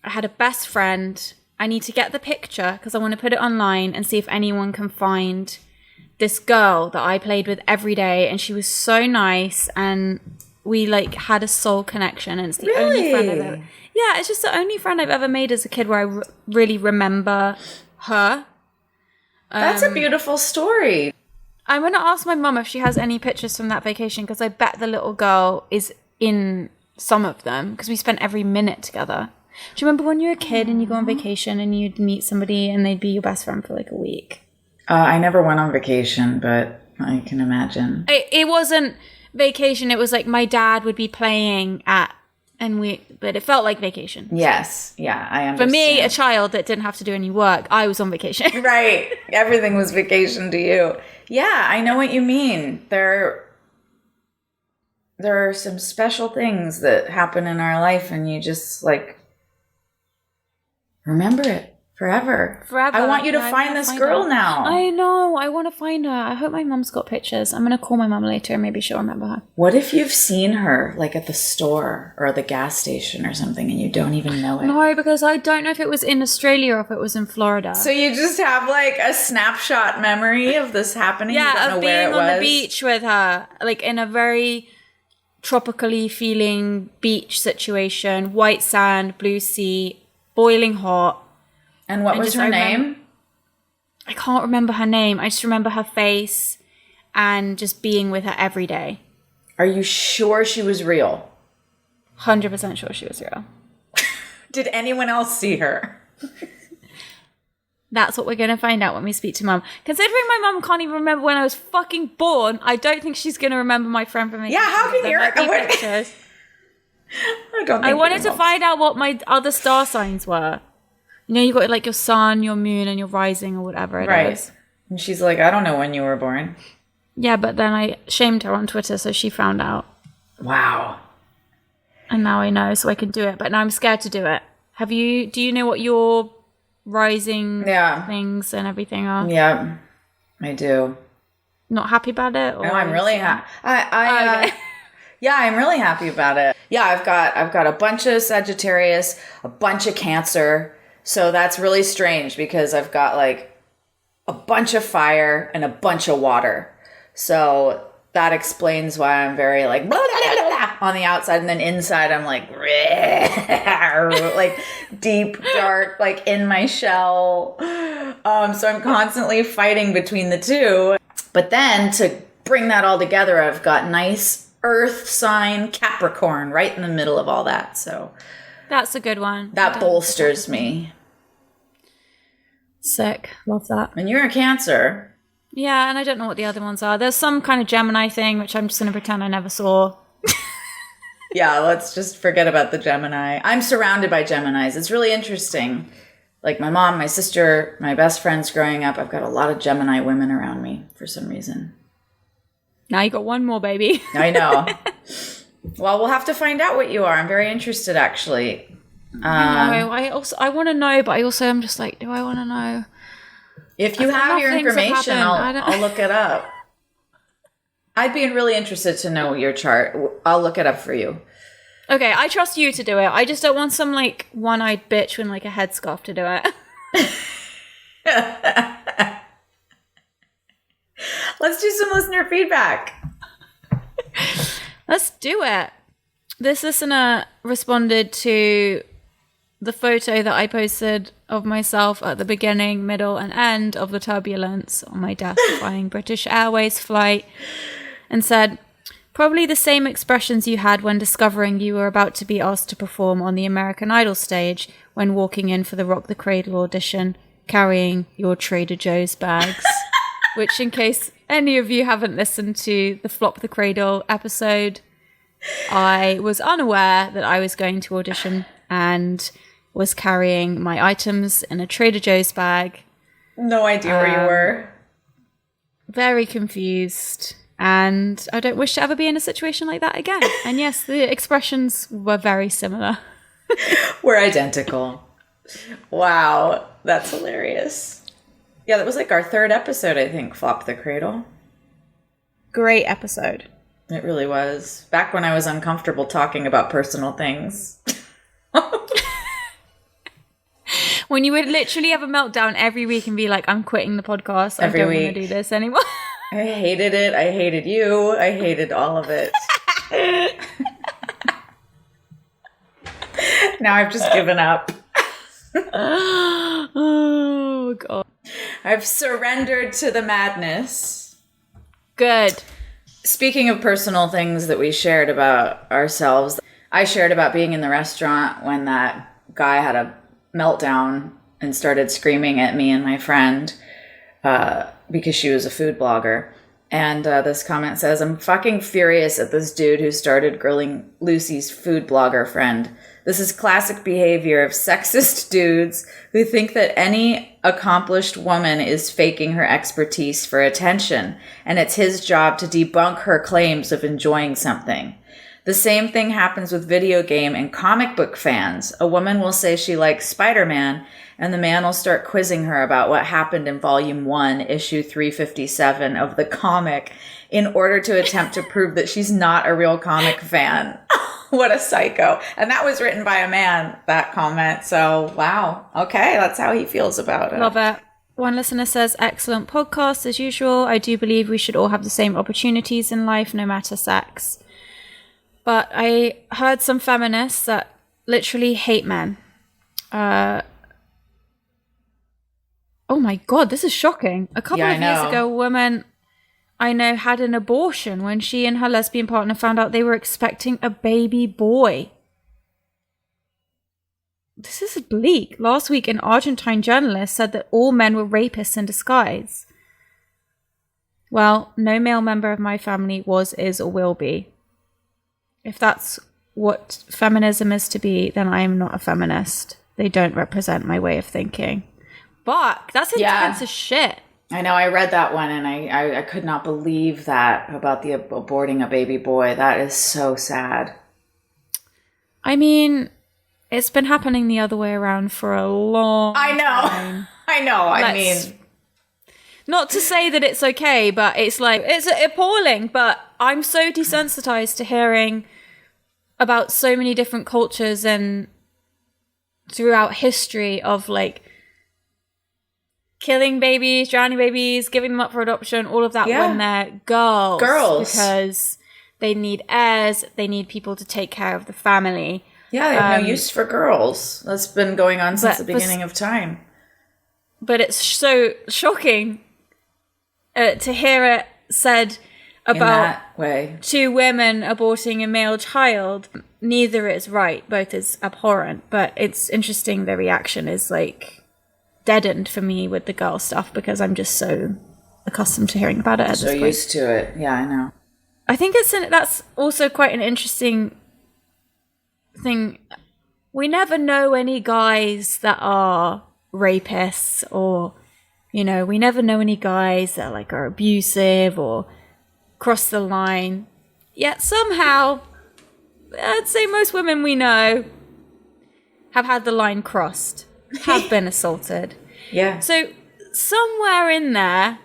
S2: I had a best friend. I need to get the picture because I want to put it online and see if anyone can find this girl that I played with every day, and she was so nice, and we like had a soul connection, and it's the only friend I've ever. Yeah, it's just the only friend I've ever made as a kid where I really remember her.
S1: That's a beautiful story.
S2: I'm gonna ask my mum if she has any pictures from that vacation, because I bet the little girl is in some of them, because we spent every minute together. Do you remember when you were a kid and you go on vacation and you'd meet somebody and they'd be your best friend for like a week?
S1: I never went on vacation, but I can imagine.
S2: It wasn't vacation. It was like my dad would be playing at, but it felt like vacation.
S1: Yes. Yeah, I understand.
S2: For me, a child that didn't have to do any work, I was on vacation.
S1: Right. Everything was vacation to you. Yeah, I know what you mean. There are some special things that happen in our life, and you just like remember it. Forever. I want you to find this girl now.
S2: I know. I want to find her. I hope my mum's got pictures. I'm going to call my mum later and maybe she'll remember her.
S1: What if you've seen her like at the store or the gas station or something and you don't even know it?
S2: No, because I don't know if it was in Australia or if it was in Florida.
S1: So you just have like a snapshot memory of this happening?
S2: Yeah, of being on the beach with her. Like in a very tropically feeling beach situation. White sand, blue sea, boiling hot.
S1: And what was her name?
S2: I can't remember her name. I just remember her face and just being with her every day.
S1: Are you sure she was real?
S2: 100% sure she was real.
S1: Did anyone else see her?
S2: That's what we're going to find out when we speak to Mum. Considering my mum can't even remember when I was fucking born, I don't think she's going to remember my friend from
S1: Yeah, how can you
S2: pictures. I wanted to find out what my other star signs were. You know, you got like your sun, your moon, and your rising or whatever it is.
S1: And she's like, I don't know when you were born.
S2: Yeah, but then I shamed her on Twitter, so she found out.
S1: Wow.
S2: And now I know, so I can do it. But now I'm scared to do it. Do you know what your rising things and everything are?
S1: Yeah, I do.
S2: Not happy about it?
S1: No, I'm really happy. Yeah, I'm really happy about it. Yeah, I've got a bunch of Sagittarius, a bunch of Cancer. So that's really strange because I've got like a bunch of fire and a bunch of water. So that explains why I'm very like blah, blah, blah, blah, on the outside, and then inside I'm like like deep, dark, like in my shell. So I'm constantly fighting between the two. But then to bring that all together, I've got nice Earth sign Capricorn right in the middle of all that. So
S2: that's a good one.
S1: That bolsters me.
S2: Sick. Love that.
S1: And you're a Cancer.
S2: Yeah, and I don't know what the other ones are. There's some kind of Gemini thing, which I'm just going to pretend I never saw.
S1: Yeah, let's just forget about the Gemini. I'm surrounded by Geminis. It's really interesting. Like my mom, my sister, my best friends growing up, I've got a lot of Gemini women around me for some reason.
S2: Now you got one more, baby.
S1: I know. Well, we'll have to find out what you are. I'm very interested, actually.
S2: I know. I want to know, but I'm just like, do I want to know?
S1: If you have your information, I'll look it up. I'd be really interested to know your chart. I'll look it up for you.
S2: Okay, I trust you to do it. I just don't want some like one-eyed bitch with like a headscarf to do it.
S1: Let's do some listener feedback.
S2: Let's do it. This listener responded to the photo that I posted of myself at the beginning, middle, and end of the turbulence on my death-defying British Airways flight, and said, probably the same expressions you had when discovering you were about to be asked to perform on the American Idol stage when walking in for the Rock the Cradle audition, carrying your Trader Joe's bags. Which, in case any of you haven't listened to the Flop the Cradle episode, I was unaware that I was going to audition and was carrying my items in a Trader Joe's bag.
S1: No idea where you were.
S2: Very confused. And I don't wish to ever be in a situation like that again. And yes, the expressions were very similar.
S1: We're identical. Wow, that's hilarious. Yeah, that was like our third episode, I think, Flop the Cradle.
S2: Great episode.
S1: It really was. Back when I was uncomfortable talking about personal things.
S2: When you would literally have a meltdown every week and be like, I'm quitting the podcast. I don't want to do this anymore.
S1: I hated it. I hated you. I hated all of it. Now I've just given up.
S2: Oh, God.
S1: I've surrendered to the madness.
S2: Good.
S1: Speaking of personal things that we shared about ourselves, I shared about being in the restaurant when that guy had a meltdown and started screaming at me and my friend because she was a food blogger. And this comment says, I'm fucking furious at this dude who started grilling Lucy's food blogger friend. This is classic behavior of sexist dudes who think that any accomplished woman is faking her expertise for attention, and it's his job to debunk her claims of enjoying something. The same thing happens with video game and comic book fans. A woman will say she likes Spider-Man, and the man will start quizzing her about what happened in Volume 1, Issue 357 of the comic in order to attempt to prove that she's not a real comic fan. What a psycho. And that was written by a man, that comment. So, wow. Okay, that's how he feels about it.
S2: Love it. One listener says, excellent podcast as usual. I do believe we should all have the same opportunities in life, no matter sex. But I heard some feminists that literally hate men. Oh my God, this is shocking. A couple of years
S1: know.
S2: ago, a woman I know had an abortion when she and her lesbian partner found out they were expecting a baby boy. This is bleak. Last week, an Argentine journalist said that all men were rapists in disguise. Well, no male member of my family was, is, or will be. If that's what feminism is to be, then I am not a feminist. They don't represent my way of thinking. Fuck, that's intense as shit.
S1: I know, I read that one and I could not believe that about the aborting a baby boy. That is so sad.
S2: I mean, it's been happening the other way around for a long time.
S1: I know. I mean,
S2: not to say that it's okay, but it's like, it's appalling. But I'm so desensitized to hearing about so many different cultures and throughout history of like killing babies, drowning babies, giving them up for adoption, all of that when they're girls. Because they need heirs, they need people to take care of the family.
S1: Yeah, they have no use for girls. That's been going on since the beginning of time.
S2: But it's so shocking to hear it said about two women aborting a male child. Neither is right, both is abhorrent. But it's interesting the reaction is like deadened for me with the girl stuff because I'm just so accustomed to hearing about it at this point. So
S1: used to it. Yeah, I know.
S2: I think that's also quite an interesting thing. We never know any guys that are rapists or, you know, we never know any guys that like are abusive or cross the line. Yet somehow, I'd say most women we know have had the line crossed, have been assaulted.
S1: Yeah.
S2: So somewhere in there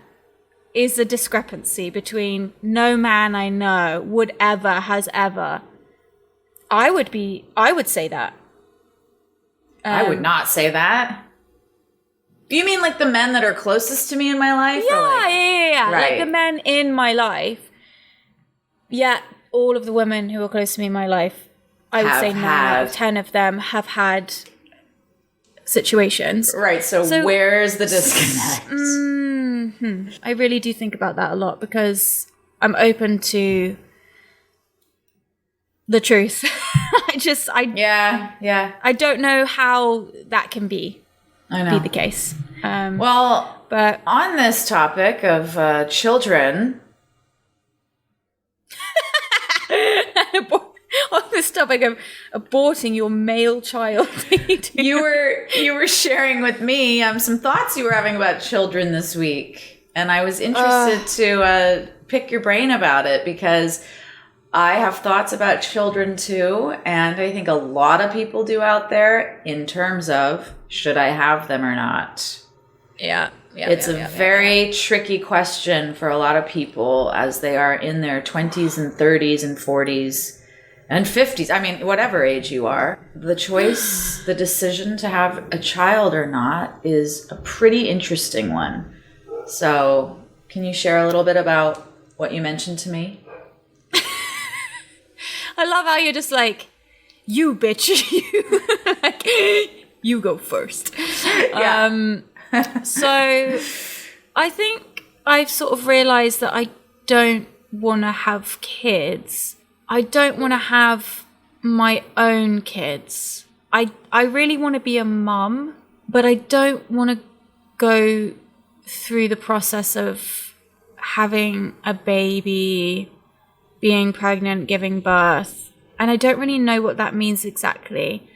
S2: is a discrepancy between no man I know would ever, has ever. I would say that.
S1: I would not say that. Do you mean like the men that are closest to me in my life?
S2: Yeah.
S1: Right.
S2: Like the men in my life. Yet all of the women who are close to me in my life, I would say 9 out of 10 of them have had situations.
S1: Right. So where's the disconnect?
S2: I really do think about that a lot because I'm open to the truth. I don't know how that can be the case.
S1: But on this topic of children,
S2: on this topic of aborting your male child,
S1: you were sharing with me some thoughts you were having about children this week, and I was interested to pick your brain about it because I have thoughts about children too, and I think a lot of people do out there in terms of should I have them or not. It's a very tricky question for a lot of people as they are in their 20s and 30s and 40s and 50s. I mean, whatever age you are, the choice, the decision to have a child or not is a pretty interesting one. So can you share a little bit about what you mentioned to me?
S2: I love how you're just like, you bitch, you go first.
S1: Yeah.
S2: So I think I've sort of realized that I don't want to have kids. I don't want to have my own kids. I really want to be a mum, but I don't want to go through the process of having a baby, being pregnant, giving birth. And I don't really know what that means exactly.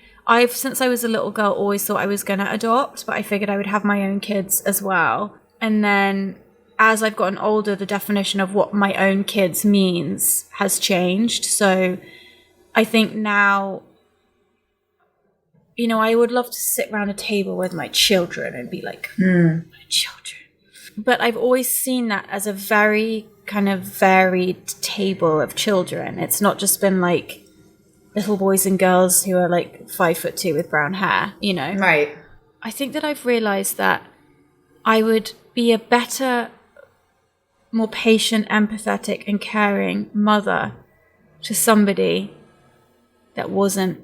S2: Since I was a little girl, always thought I was going to adopt, but I figured I would have my own kids as well. And then as I've gotten older, the definition of what my own kids means has changed. So I think now, you know, I would love to sit around a table with my children and be like, my children. But I've always seen that as a very kind of varied table of children. It's not just been like little boys and girls who are like 5'2" with brown hair, you know?
S1: Right.
S2: I think that I've realized that I would be a better, more patient, empathetic and caring mother to somebody that wasn't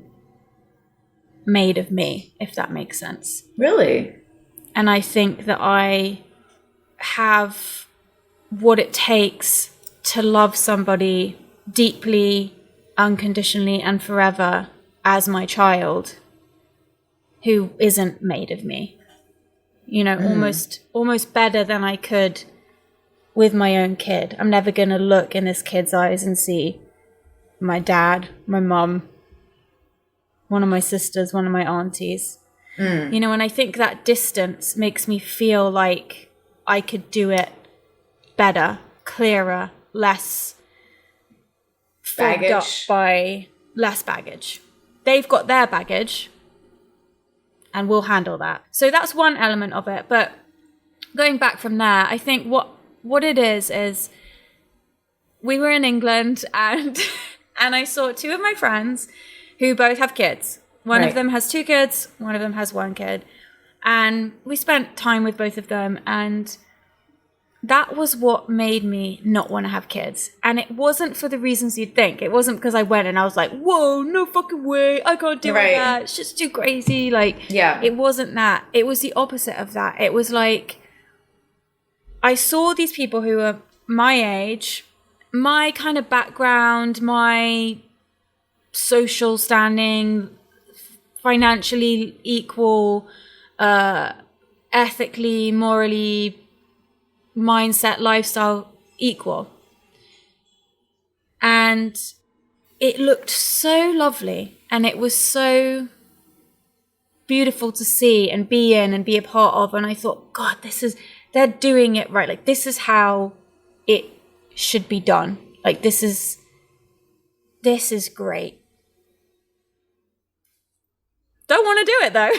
S2: made of me, if that makes sense.
S1: Really?
S2: And I think that I have what it takes to love somebody deeply, unconditionally, and forever as my child who isn't made of me. You know, almost better than I could with my own kid. I'm never going to look in this kid's eyes and see my dad, my mum, one of my sisters, one of my aunties. You know, and I think that distance makes me feel like I could do it better, clearer, less fogged up by less baggage. They've got their baggage and we'll handle that. So that's one element of it. But going back from there, I think what it is we were in England and I saw two of my friends who both have kids. One of them has 2 kids, one of them has 1 kid. And we spent time with both of them, and that was what made me not want to have kids. And it wasn't for the reasons you'd think. It wasn't because I went and I was like, whoa, no fucking way, I can't do that. It's just too crazy. Like, it wasn't that. It was the opposite of that. It was like, I saw these people who were my age, my kind of background, my social standing, financially equal, ethically, morally, mindset, lifestyle equal. And it looked so lovely, and it was so beautiful to see and be in and be a part of. And I thought, God, they're doing it right. Like, this is how it should be done. Like, this is great. Don't want to do it though.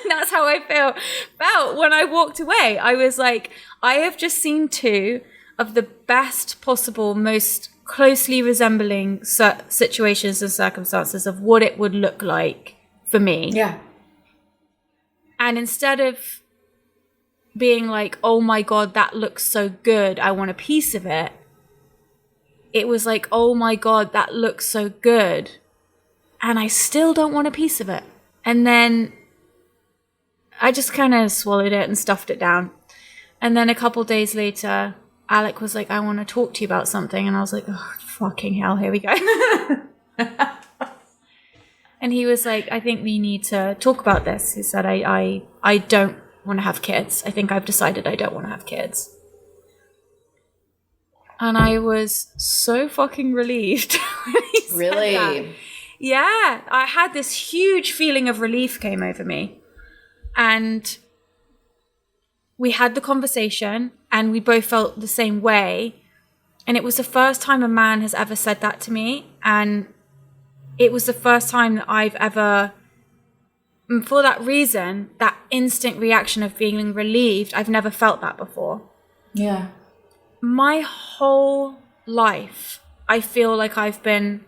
S2: That's how I felt when I walked away. I was like, I have just seen 2 of the best possible, most closely resembling situations and circumstances of what it would look like for me. Yeah. And instead of being like, oh my God, that looks so good, I want a piece of it, it was like, oh my God, that looks so good, and I still don't want a piece of it. And then I just kind of swallowed it and stuffed it down. And then a couple days later, Alec was like, I want to talk to you about something. And I was like, oh, fucking hell, here we go. And he was like, I think we need to talk about this. He said, I don't want to have kids. I think I've decided I don't want to have kids. And I was so fucking relieved when he said that. Yeah, I had this huge feeling of relief came over me. And we had the conversation and we both felt the same way. And it was the first time a man has ever said that to me. And it was the first time that I've ever, for that reason, that instant reaction of feeling relieved, I've never felt that before. Yeah. My whole life, I feel like I've been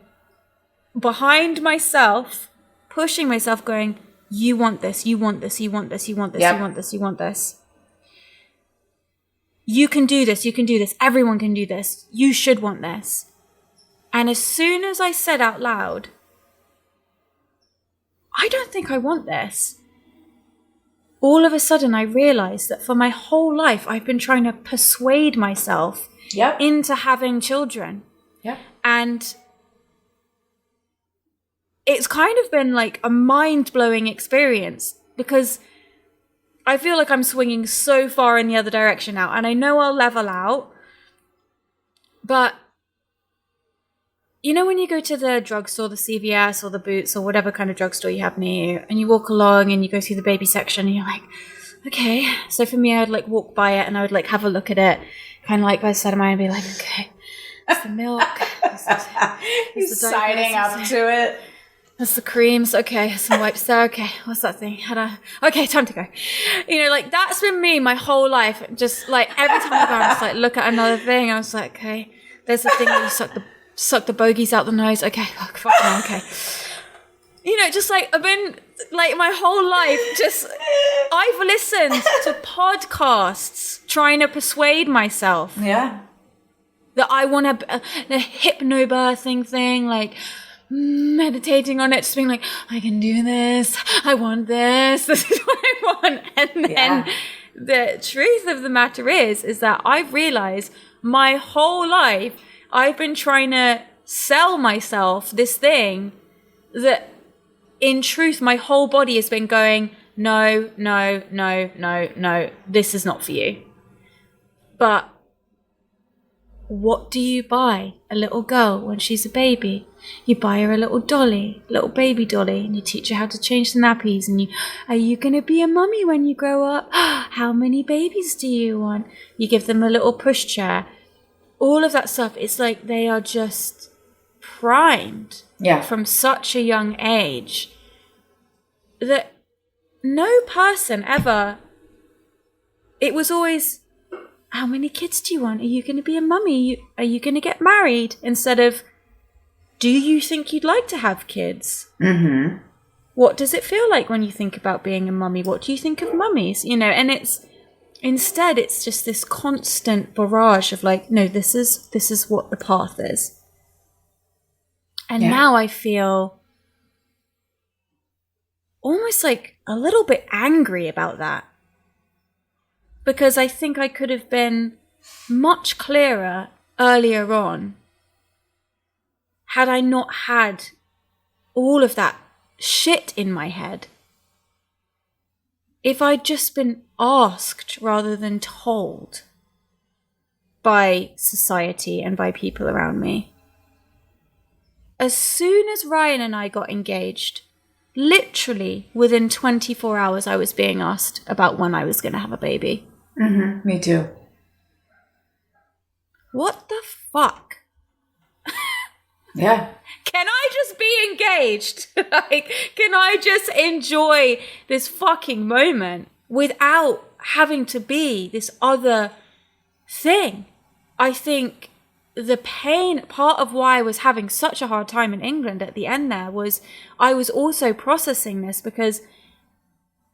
S2: behind myself, pushing myself, going, you want this, you want this, you want this, you want this, you want this, you want this. You can do this, you can do this, everyone can do this, you should want this. And as soon as I said out loud, I don't think I want this, all of a sudden I realized that for my whole life, I've been trying to persuade myself into having children. And it's kind of been like a mind-blowing experience, because I feel like I'm swinging so far in the other direction now, and I know I'll level out. But you know, when you go to the drugstore, the CVS or the Boots or whatever kind of drugstore you have near you, and you walk along and you go through the baby section and you're like, okay. So for me, I'd like walk by it and I would like have a look at it, kind of like by the side of mine and be like, okay, that's the milk.
S1: You're siding up to it.
S2: That's the creams. Okay, some wipes there. Okay, what's that thing? Okay, time to go. You know, like that's been me my whole life. Just like every time I go, I just like look at another thing. I was like, okay, there's the thing where you suck the bogies out the nose. Okay, okay. You know, just like I've been like my whole life. Just I've listened to podcasts trying to persuade myself. Yeah. That I want a hypnobirthing thing, like. meditating on it, just being like, I can do this. I want this. This is what I want. And then the truth of the matter is that I've realized my whole life, I've been trying to sell myself this thing that in truth, my whole body has been going, no, no, no, no, no, this is not for you. But what do you buy a little girl when she's a baby? You buy her a little dolly, little baby dolly, and you teach her how to change the nappies. And are you going to be a mummy when you grow up? How many babies do you want? You give them a little pushchair. All of that stuff, it's like they are just primed from such a young age that no person ever, it was always, how many kids do you want? Are you going to be a mummy? Are you going to get married? Instead of, do you think you'd like to have kids? Mm-hmm. What does it feel like when you think about being a mummy? What do you think of mummies? You know, and instead it's just this constant barrage of like, no, this is what the path is. And now I feel almost like a little bit angry about that. Because I think I could have been much clearer earlier on had I not had all of that shit in my head. If I'd just been asked rather than told by society and by people around me. As soon as Ryan and I got engaged, literally within 24 hours I was being asked about when I was going to have a baby.
S1: Mm-hmm. Me too.
S2: What the fuck?
S1: Yeah.
S2: Can I just be engaged? Like, can I just enjoy this fucking moment without having to be this other thing? I think the pain, part of why I was having such a hard time in England at the end there was I was also processing this because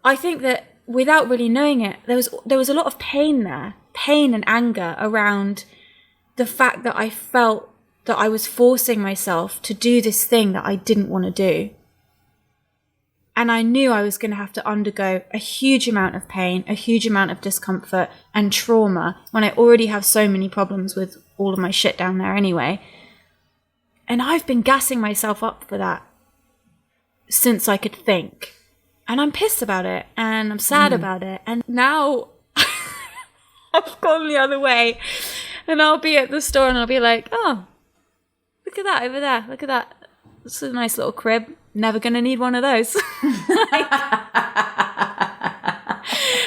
S2: I think that without really knowing it, there was a lot of pain there, pain and anger around the fact that I felt that I was forcing myself to do this thing that I didn't want to do. And I knew I was going to have to undergo a huge amount of pain, a huge amount of discomfort and trauma when I already have so many problems with all of my shit down there anyway. And I've been gassing myself up for that since I could think. And I'm pissed about it and I'm sad about it. And now I've gone the other way and I'll be at the store and I'll be like, oh, look at that over there. Look at that. It's a nice little crib. Never going to need one of those.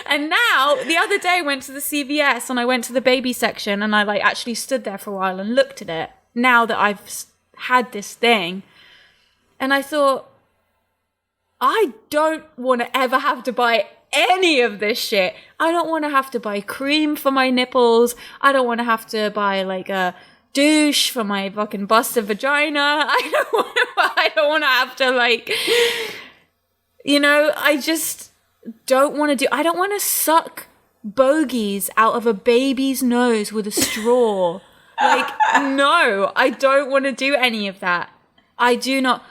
S2: And now, the other day I went to the CVS and I went to the baby section and I like actually stood there for a while and looked at it. Now that I've had this thing. And I thought, I don't want to ever have to buy any of this shit. I don't want to have to buy cream for my nipples. I don't want to have to buy like a douche for my fucking busted vagina. I don't want to have to like, you know, I just don't want to I don't want to suck bogies out of a baby's nose with a straw. Like, no, I don't want to do any of that. I do not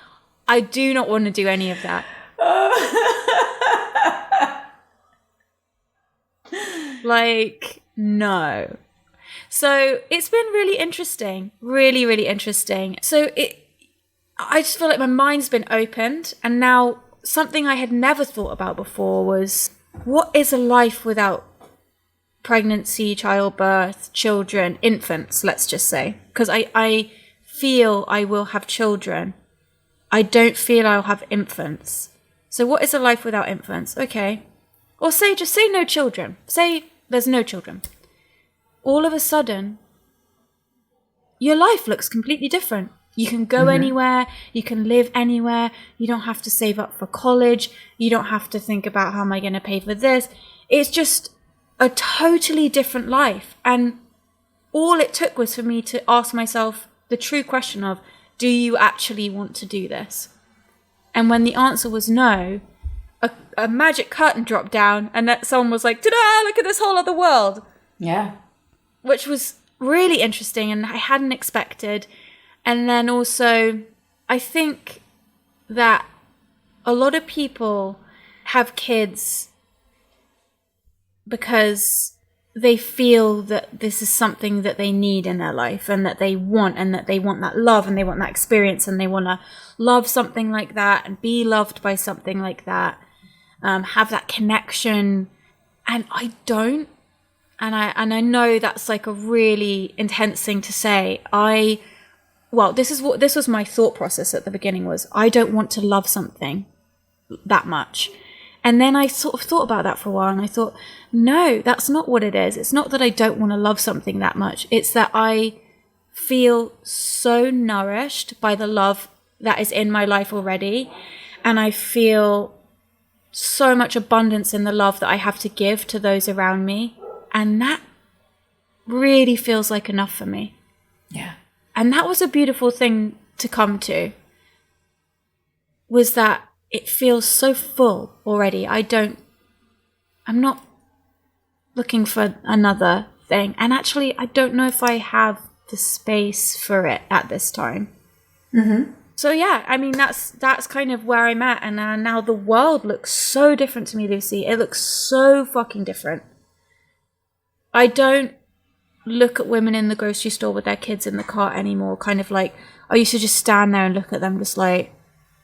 S2: want to do any of that. Like, no. So it's been really interesting, really, really interesting. So I just feel like my mind's been opened, and now something I had never thought about before was, what is a life without pregnancy, childbirth, children, infants, let's just say. Because I feel I will have children. I don't feel I'll have infants. So what is a life without infants? Okay. Or just say no children. Say there's no children. All of a sudden, your life looks completely different. You can go anywhere. You can live anywhere. You don't have to save up for college. You don't have to think about how am I going to pay for this. It's just a totally different life. And all it took was for me to ask myself the true question of, do you actually want to do this? And when the answer was no, a magic curtain dropped down and that someone was like, ta-da, look at this whole other world.
S1: Yeah.
S2: Which was really interesting and I hadn't expected. And then also I think that a lot of people have kids because they feel that this is something that they need in their life and that they want, and that they want that love and they want that experience and they want to love something like that and be loved by something like that, have that connection. And I don't. And I know that's like a really intense thing to say. This was my thought process at the beginning, was I don't want to love something that much. And then I sort of thought about that for a while, and I thought, no, that's not what it is. It's not that I don't want to love something that much. It's that I feel so nourished by the love that is in my life already. And I feel so much abundance in the love that I have to give to those around me. And that really feels like enough for me.
S1: Yeah.
S2: And that was a beautiful thing to come to, was that it feels so full already. I'm not looking for another thing. And actually, I don't know if I have the space for it at this time.
S1: Mm-hmm.
S2: So yeah, I mean, that's kind of where I'm at. And now the world looks so different to me, Lucy. It looks so fucking different. I don't look at women in the grocery store with their kids in the cart anymore. Kind of like, I used to just stand there and look at them just like,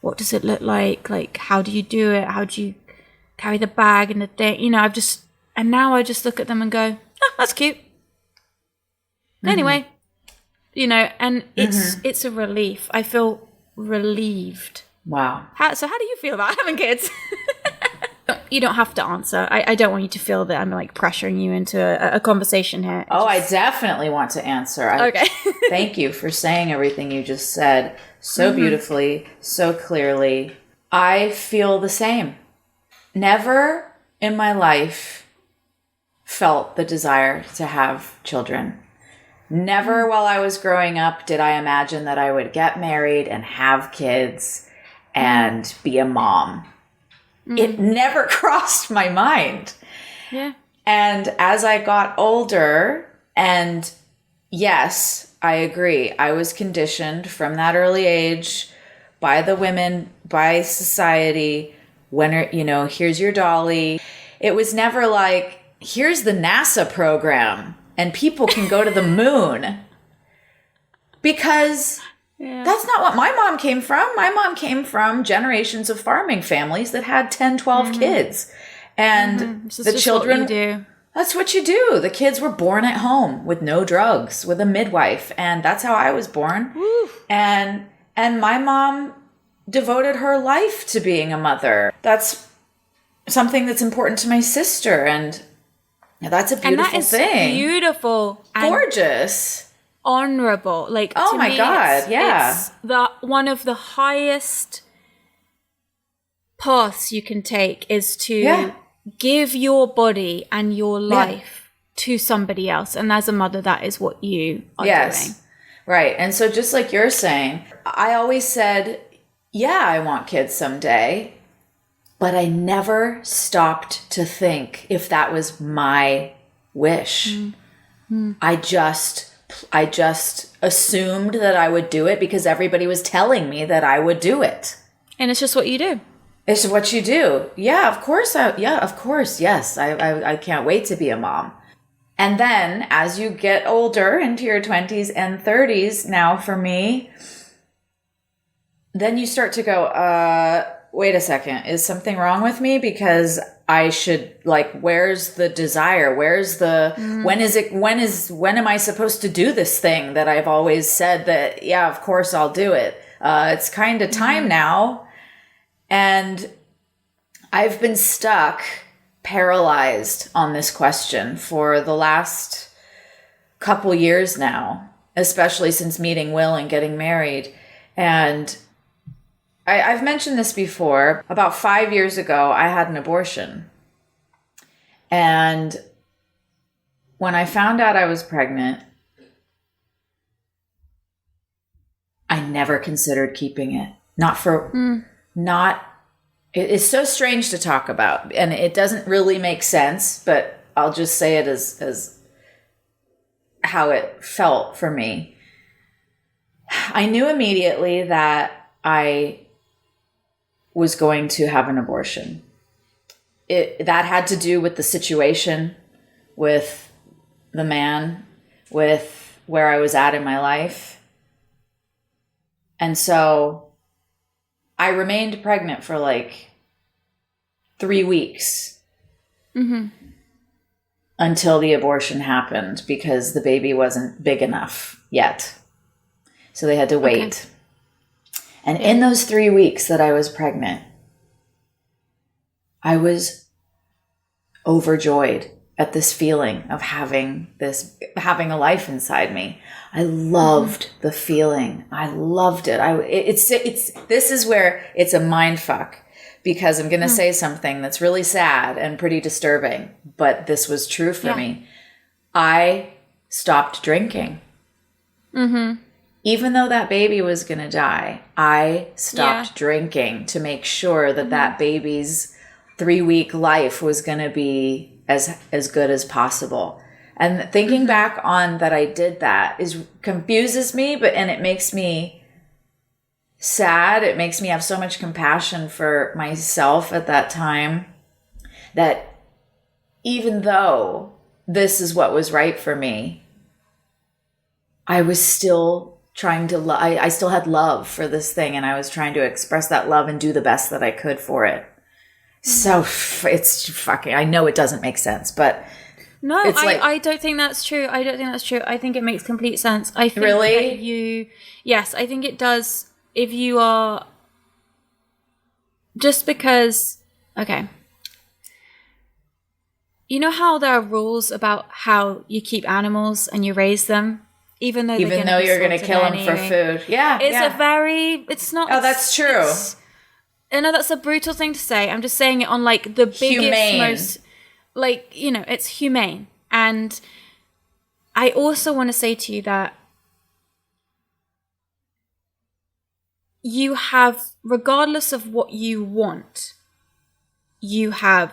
S2: what does it look like? Like, how do you do it? How do you carry the bag and the thing? You know, and now I just look at them and go, oh, that's cute. Mm-hmm. Anyway, you know, and it's a relief. I feel relieved.
S1: Wow.
S2: So how do you feel about having kids? You don't have to answer. I don't want you to feel that I'm like pressuring you into a conversation here.
S1: I definitely want to answer.
S2: Okay.
S1: Thank you for saying everything you just said so beautifully, so clearly. I feel the same. Never in my life felt the desire to have children. Never while I was growing up did I imagine that I would get married and have kids and be a mom. It never crossed my mind.
S2: Yeah.
S1: And as I got older, and yes, I agree, I was conditioned from that early age by the women, by society, here's your dolly. It was never like, here's the NASA program and people can go to the moon. Because that's not what my mom came from. My mom came from generations of farming families that had 10, 12 kids. And the children,
S2: what you do.
S1: That's what you do. The kids were born at home with no drugs, with a midwife. And that's how I was born.
S2: Woo.
S1: And my mom devoted her life to being a mother. That's something that's important to my sister. And that's a beautiful
S2: and that is
S1: thing.
S2: Beautiful.
S1: Gorgeous.
S2: Honorable. Like,
S1: oh
S2: to
S1: my
S2: me,
S1: God,
S2: it's one of the highest paths you can take is to give your body and your life to somebody else. And as a mother, that is what you are doing.
S1: Right. And so just like you're saying, I always said, I want kids someday, but I never stopped to think if that was my wish. Mm-hmm. I just assumed that I would do it because everybody was telling me that I would do it.
S2: And it's just what you do.
S1: It's what you do. Yeah, of course. Yes. I can't wait to be a mom. And then as you get older into your 20s and 30s, now for me, then you start to go, wait a second, is something wrong with me? Because I should, like, where's the desire? Where's the, when am I supposed to do this thing that I've always said that, of course I'll do it. It's kind of time now. And I've been stuck, paralyzed on this question for the last couple years now, especially since meeting Will and getting married. And I've mentioned this before. About 5 years ago, I had an abortion. And when I found out I was pregnant, I never considered keeping it. It's so strange to talk about, and it doesn't really make sense, but I'll just say it as how it felt for me. I knew immediately that I was going to have an abortion. That had to do with the situation, with the man, with where I was at in my life. And so I remained pregnant for like 3 weeks until the abortion happened, because the baby wasn't big enough yet. So they had to wait. Okay. And in those 3 weeks that I was pregnant, I was overjoyed at this feeling of having a life inside me. I loved the feeling. I loved it. This is where it's a mind fuck, because I'm going to say something that's really sad and pretty disturbing, but this was true for me. I stopped drinking. Even though that baby was going to die, I stopped drinking to make sure that that baby's 3-week life was going to be as good as possible. And thinking back on that I did that confuses me, and it makes me sad. It makes me have so much compassion for myself at that time, that even though this is what was right for me, I was still trying to I still had love for this thing, and I was trying to express that love and do the best that I could for it. So it's fucking, I know it doesn't make sense, but
S2: no, I don't think that's true. I don't think that's true. I think it makes complete sense. I think that yes, I think it does. If you are, just because, okay. You know how there are rules about how you keep animals and you raise them? Even though you're going to kill them for food. Yeah. It's not.
S1: Oh, that's true.
S2: I know that's a brutal thing to say. I'm just saying it on like the biggest, most, like, it's humane. And I also want to say to you that you have, regardless of what you want, you have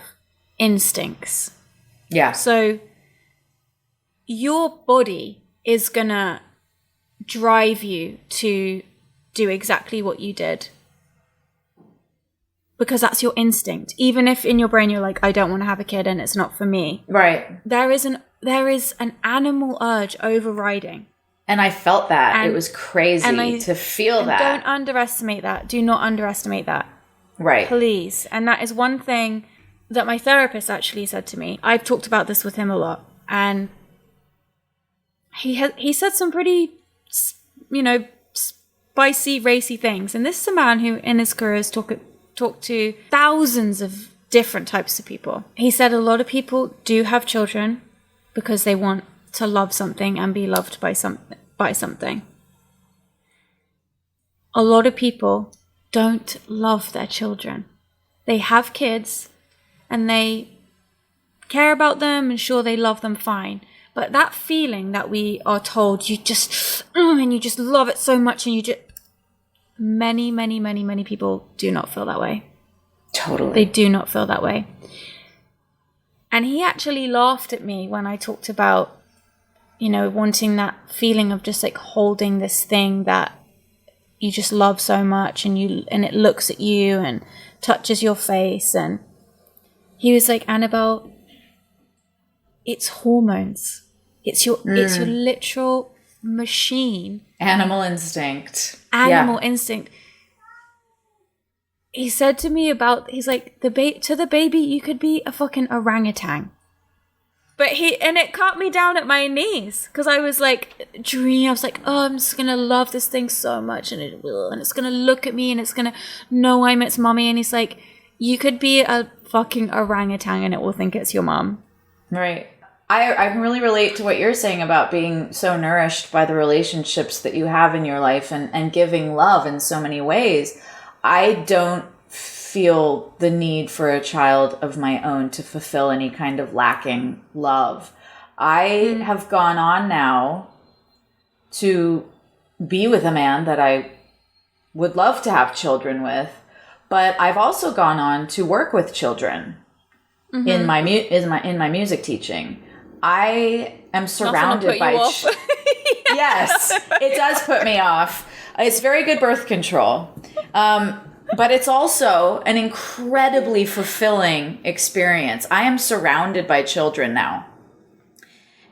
S2: instincts.
S1: Yeah.
S2: So your body is going to drive you to do exactly what you did, because that's your instinct. Even if in your brain you're like, I don't want to have a kid and it's not for me.
S1: Right.
S2: There is an animal urge overriding.
S1: And I felt that. And it was crazy to feel that.
S2: Don't underestimate that. Do not underestimate that.
S1: Right.
S2: Please. And that is one thing that my therapist actually said to me. I've talked about this with him a lot. And he said some pretty, spicy, racy things. And this is a man who in his career has talked to thousands of different types of people. He said a lot of people do have children because they want to love something and be loved by something. A lot of people don't love their children. They have kids and they care about them and sure, they love them fine. But that feeling that we are told you just, and you just love it so much, and you just, many, many, many, many people do not feel that way.
S1: Totally.
S2: They do not feel that way. And he actually laughed at me when I talked about, wanting that feeling of just like holding this thing that you just love so much, and it looks at you and touches your face. And he was like, Annabel, it's hormones. It's your literal machine.
S1: Animal instinct.
S2: Instinct. He said to me he's like, to the baby, you could be a fucking orangutan. But it cut me down at my knees, because I was like, I was like, oh, I'm just going to love this thing so much, and it's going to look at me, and it's going to know I'm its mommy. And he's like, you could be a fucking orangutan, and it will think it's your mom.
S1: Right. I can really relate to what you're saying about being so nourished by the relationships that you have in your life, and giving love in so many ways. I don't feel the need for a child of my own to fulfill any kind of lacking love. I have gone on now to be with a man that I would love to have children with, but I've also gone on to work with children in my music teaching. I am surrounded by...
S2: Yes,
S1: it does put me off. It's very good birth control. But it's also an incredibly fulfilling experience. I am surrounded by children now.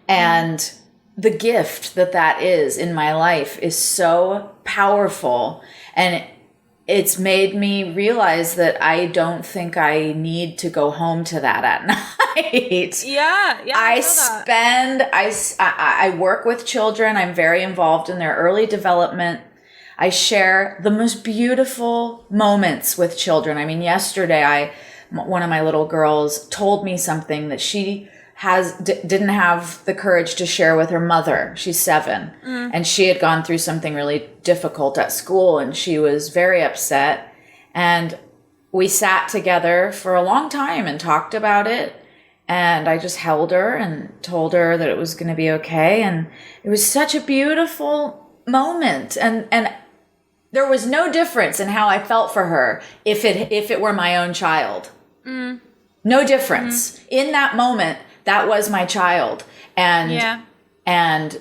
S1: And the gift that is in my life is so powerful. And it's made me realize that I don't think I need to go home to that at night.
S2: Yeah.
S1: I work with children. I'm very involved in their early development. I share the most beautiful moments with children. I mean, yesterday, one of my little girls told me something that she didn't have the courage to share with her mother. She's 7, and she had gone through something really difficult at school, and she was very upset. And we sat together for a long time and talked about it. And I just held her and told her that it was going to be okay. And it was such a beautiful moment. And there was no difference in how I felt for her if it were my own child. No difference. In that moment, that was my child. And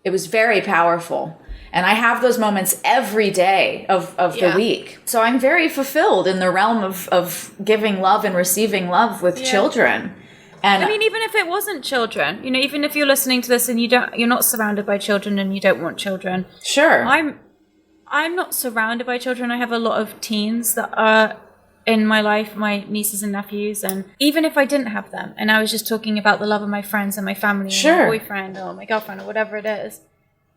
S1: it was very powerful. And I have those moments every day of the week. So I'm very fulfilled in the realm of giving love and receiving love with children. And
S2: I mean, even if it wasn't children, even if you're listening to this and you're not surrounded by children and you don't want children.
S1: Sure.
S2: I'm not surrounded by children. I have a lot of teens that are in my life, my nieces and nephews. And even if I didn't have them, and I was just talking about the love of my friends and my family and my boyfriend or my girlfriend or whatever it is,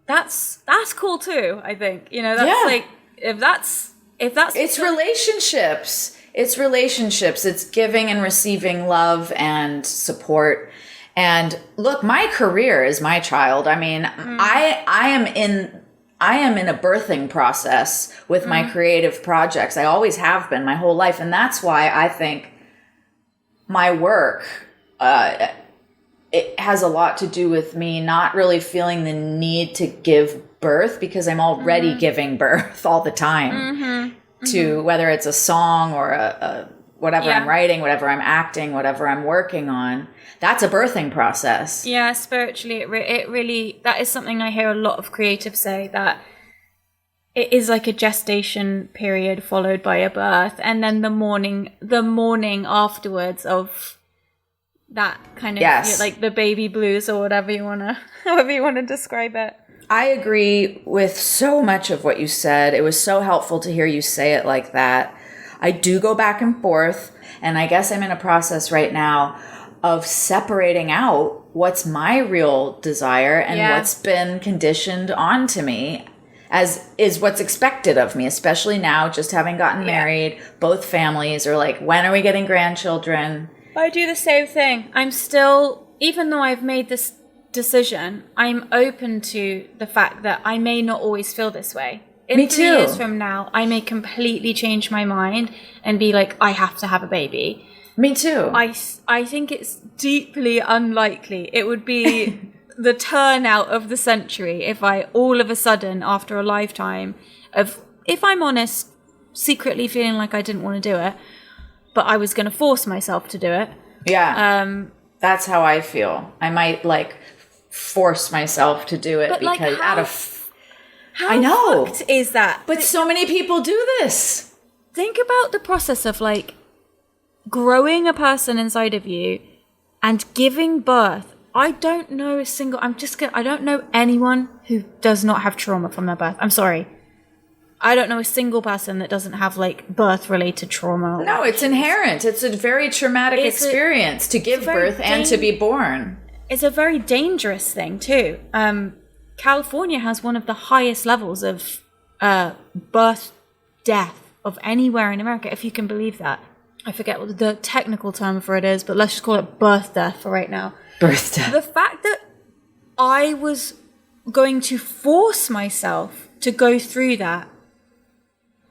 S2: that's cool too, I think. That's like, if that's
S1: it's relationships. It's relationships. It's giving and receiving love and support. And look, my career is my child. I mean, I am in a birthing process with my creative projects. I always have been my whole life. And that's why I think my work, it has a lot to do with me not really feeling the need to give birth, because I'm already giving birth all the time to whether it's a song or a whatever I'm writing, whatever I'm acting, whatever I'm working on. That's a birthing process.
S2: Yeah, spiritually, it really, that is something I hear a lot of creatives say, that it is like a gestation period followed by a birth, and then the morning afterwards of that kind of like the baby blues or however you want to describe it.
S1: I agree with so much of what you said. It was so helpful to hear you say it like that. I do go back and forth, and I guess I'm in a process right now of separating out what's my real desire and what's been conditioned onto me as is what's expected of me, especially now, just having gotten married. Both families are like, when are we getting grandchildren?
S2: I do the same thing. I'm still, even though I've made this decision, I'm open to the fact that I may not always feel this way. In 3 years from now, I may completely change my mind and be like, I have to have a baby.
S1: Me too.
S2: I think it's deeply unlikely. It would be the turnout of the century if I all of a sudden, after a lifetime of, if I'm honest, secretly feeling like I didn't want to do it, but I was going to force myself to do it.
S1: Yeah. That's how I feel. I might force myself to do it because
S2: I know. Fucked is that?
S1: But so many people do this.
S2: Think about the process of growing a person inside of you and giving birth. I don't know I don't know anyone who does not have trauma from their birth. I'm sorry. I don't know a single person that doesn't have birth-related trauma.
S1: No, it's inherent. It's a very traumatic experience to give birth and to be born.
S2: It's a very dangerous thing too. California has one of the highest levels of birth death of anywhere in America, if you can believe that. I forget what the technical term for it is, but let's just call it birth death for right now.
S1: Birth death.
S2: The fact that I was going to force myself to go through that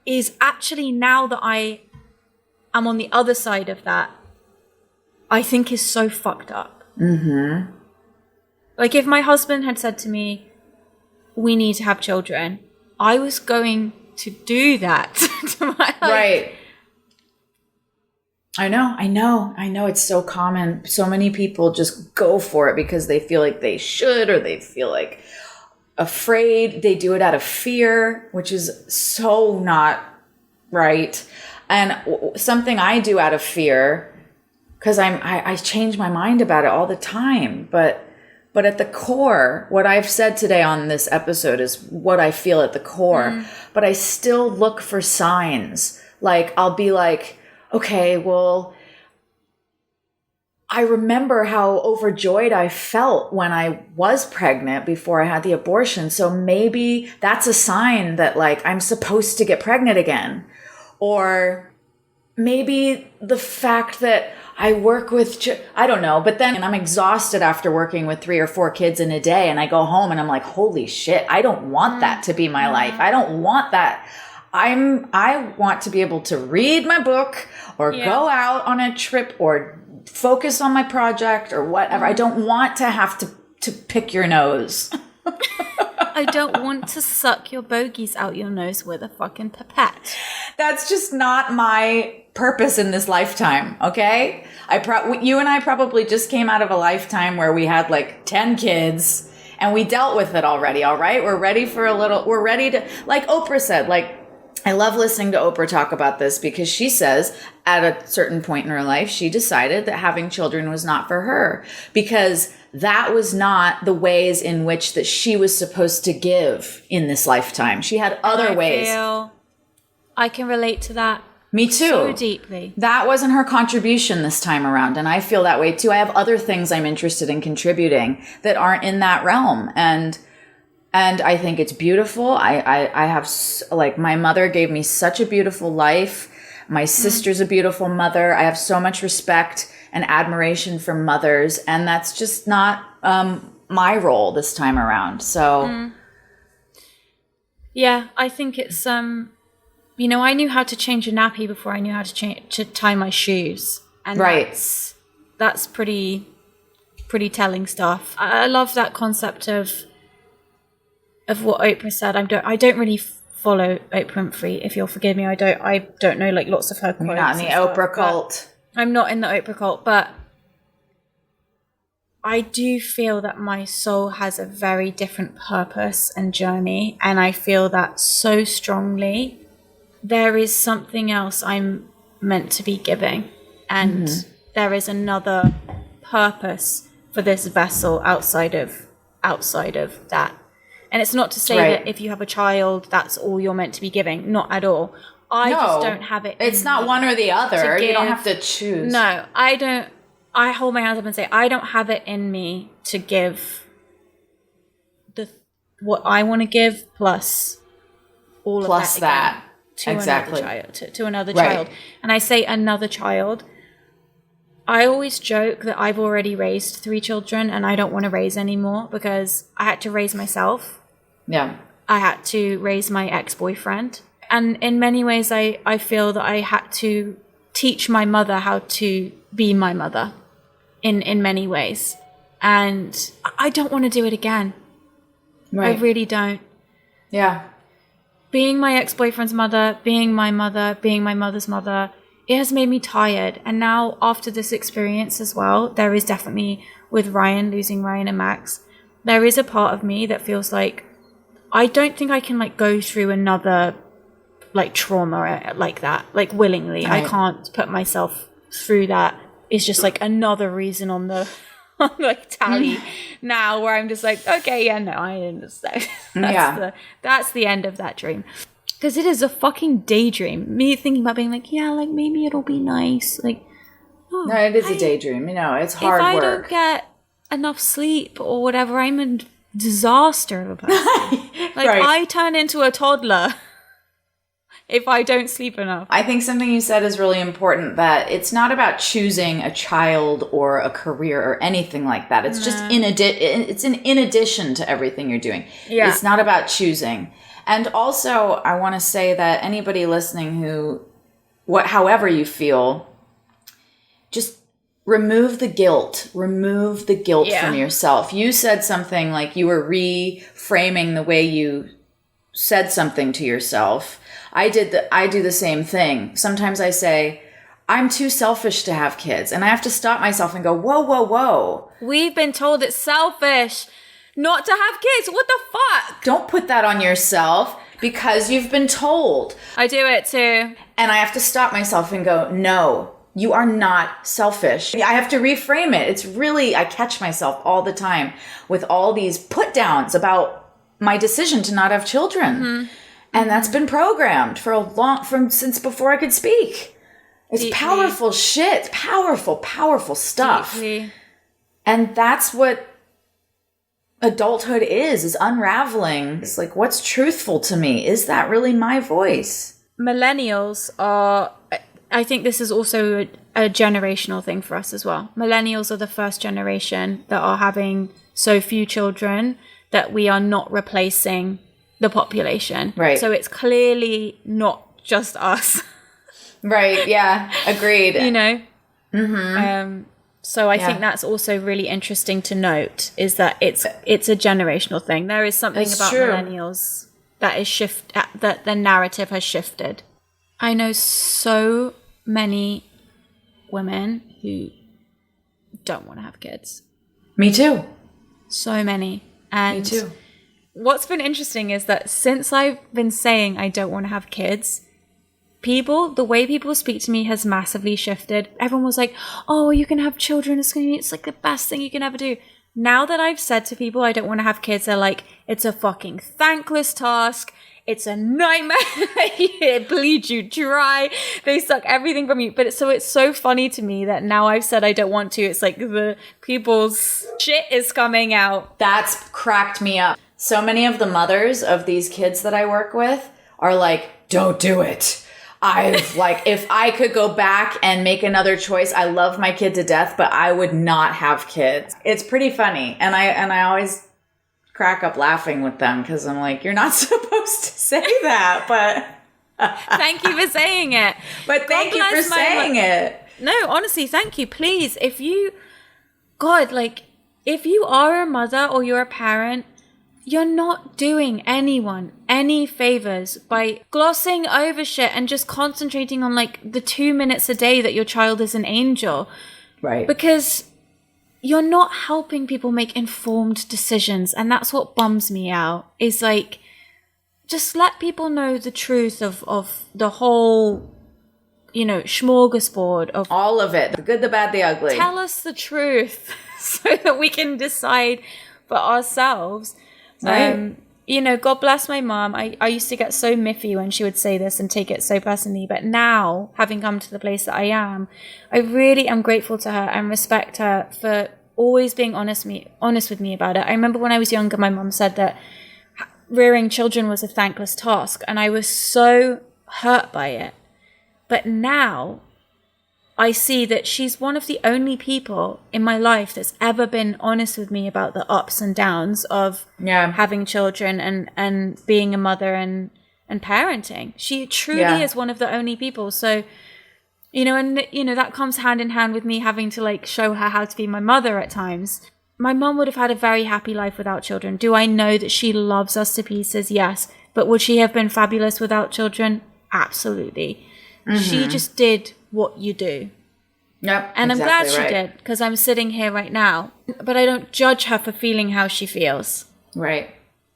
S2: is actually, now that I am on the other side of that, I think is so fucked up. Mm-hmm. If my husband had said to me, we need to have children, I was going to do that to my life.
S1: Right. I know. It's so common. So many people just go for it because they feel like they should, or they feel like afraid. They do it out of fear, which is so not right. And something I do out of fear, because I change my mind about it all the time. But at the core, what I've said today on this episode is what I feel at the core. But I still look for signs. Like, I'll be like, okay, well, I remember how overjoyed I felt when I was pregnant before I had the abortion. So maybe that's a sign that, like, I'm supposed to get pregnant again. Or maybe the fact that I work with, I don't know, but then I'm exhausted after working with 3 or 4 kids in a day, and I go home and I'm like, holy shit, I don't want that to be my life. I don't want that. I want to be able to read my book or go out on a trip or focus on my project or whatever. I don't want to have to pick your nose.
S2: I don't want to suck your bogies out your nose with a fucking pipette.
S1: That's just not my purpose in this lifetime, okay? You and I probably just came out of a lifetime where we had like 10 kids and we dealt with it already, all right? We're ready to, like Oprah said, like, I love listening to Oprah talk about this because she says at a certain point in her life, she decided that having children was not for her because that was not the ways in which that she was supposed to give in this lifetime. She had other ways.
S2: I can relate to that.
S1: Me too.
S2: So deeply.
S1: That wasn't her contribution this time around. And I feel that way too. I have other things I'm interested in contributing that aren't in that realm. And I think it's beautiful. I have, like, my mother gave me such a beautiful life. My sister's a beautiful mother. I have so much respect and admiration for mothers. And that's just not my role this time around. So.
S2: Yeah, I think it's, you know, I knew how to change a nappy before I knew how to tie my shoes. And that's pretty telling stuff. I love that concept of what Oprah said. I don't really follow Oprah Winfrey, if you'll forgive me. I don't know like lots of her quotes.
S1: You're not in the Oprah cult.
S2: I'm not in the Oprah cult, but I do feel that my soul has a very different purpose and journey, and I feel that so strongly. There is something else I'm meant to be giving, and there is another purpose for this vessel outside of that. And it's not to say that if you have a child, that's all you're meant to be giving. Not at all. I just don't have it.
S1: It's not one or the other. You don't have to choose.
S2: No, I don't. I hold my hands up and say, I don't have it in me to give what I want to give plus all of that. To another child. And I say another child. I always joke that I've already raised 3 children and I don't want to raise any more because I had to raise myself.
S1: Yeah.
S2: I had to raise my ex-boyfriend. And in many ways, I feel that I had to teach my mother how to be my mother in many ways. And I don't want to do it again. Right. I really don't.
S1: Yeah.
S2: Being my ex-boyfriend's mother, being my mother's mother, it has made me tired. And now after this experience as well, there is definitely with losing Ryan and Max, there is a part of me that feels like I don't think I can like go through another like trauma like that, like willingly. Right. I can't put myself through that. It's just like another reason on the like tally now where I'm just like, okay, yeah, no, I understand. That's the end of that dream. Because it is a fucking daydream. Me thinking about being like, yeah, like maybe it'll be nice. Like,
S1: no, it is a daydream. You know, it's hard work.
S2: If I don't get enough sleep or whatever, I'm a disaster of a person. I turn into a toddler if I don't sleep enough.
S1: I think something you said is really important, that it's not about choosing a child or a career or anything like that. It's just in addition to everything you're doing. Yeah. It's not about choosing. And also, I want to say that anybody listening however you feel, just remove the guilt. Remove the guilt from yourself. You said something like you were reframing the way you said something to yourself. I do the same thing. Sometimes I say, I'm too selfish to have kids. And I have to stop myself and go, whoa, whoa, whoa.
S2: We've been told it's selfish. not to have kids. What the fuck?
S1: Don't put that on yourself because you've been told.
S2: I do it too.
S1: And I have to stop myself and go, no, you are not selfish. I have to reframe it. It's really, I catch myself all the time with all these put downs about my decision to not have children. Mm-hmm. And that's been programmed since before I could speak. It's deeply. Powerful shit. Powerful stuff.
S2: Deeply.
S1: And that's what adulthood is unraveling. It's like, what's truthful to me? Is that really my voice?
S2: Millennials are, I think this is also a generational thing for us as well. Millennials are the first generation that are having so few children that we are not replacing the population.
S1: Right.
S2: So it's clearly not just us.
S1: Right. Yeah. Agreed.
S2: You know?
S1: Mm-hmm.
S2: So I think that's also really interesting to note, is that it's a generational thing. There is something about millennials that is that the narrative has shifted. I know so many women who don't want to have kids.
S1: Me too.
S2: So many. And
S1: me too.
S2: What's been interesting is that since I've been saying I don't want to have kids, the way people speak to me has massively shifted. Everyone was like, oh, you can have children. It's like the best thing you can ever do. Now that I've said to people I don't want to have kids, they're like, it's a fucking thankless task. It's a nightmare. It bleeds you dry. They suck everything from you. But it's so funny to me that now I've said I don't want to. It's like the people's shit is coming out.
S1: That's cracked me up. So many of the mothers of these kids that I work with are like, don't do it. If I could go back and make another choice, I love my kid to death, but I would not have kids. It's pretty funny. And I always crack up laughing with them because I'm like, you're not supposed to say that, but
S2: thank you for saying it.
S1: But thank you for saying it.
S2: No, honestly, thank you. Please, if you are a mother or you're a parent, you're not doing anyone any favors by glossing over shit and just concentrating on like the 2 minutes a day that your child is an angel.
S1: Right.
S2: Because you're not helping people make informed decisions. And that's what bums me out, is like, just let people know the truth of the whole, smorgasbord of
S1: all of it. The good, the bad, the ugly.
S2: Tell us the truth so that we can decide for ourselves.
S1: Right.
S2: God bless my mom. I used to get so miffy when she would say this and take it so personally. But now, having come to the place that I am, I really am grateful to her and respect her for always being honest with me about it. I remember when I was younger, my mom said that rearing children was a thankless task. And I was so hurt by it. But now I see that she's one of the only people in my life that's ever been honest with me about the ups and downs of having children and being a mother and parenting. She truly is one of the only people. So, that comes hand in hand with me having to like show her how to be my mother at times. My mom would have had a very happy life without children. Do I know that she loves us to pieces? Yes. But would she have been fabulous without children? Absolutely. Mm-hmm. She just did what you do.
S1: Yep.
S2: And I'm glad she did, because I'm sitting here right now. But I don't judge her for feeling how she feels.
S1: Right.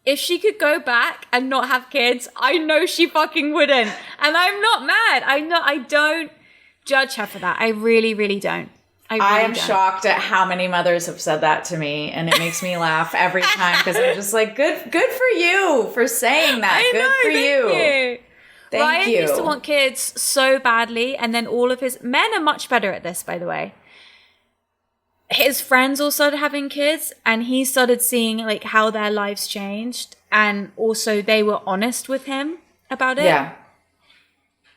S2: If she could go back and not have kids, I know she fucking wouldn't. And I'm not mad. I don't judge her for that. I really, really don't. I am
S1: shocked at how many mothers have said that to me, and it makes me laugh every time because I'm just like, good for you for saying that. Good for you. Ryan
S2: used to want kids so badly, and then all of his men are much better at this, by the way. His friends all started having kids, and he started seeing like how their lives changed, and also they were honest with him about it.
S1: Yeah.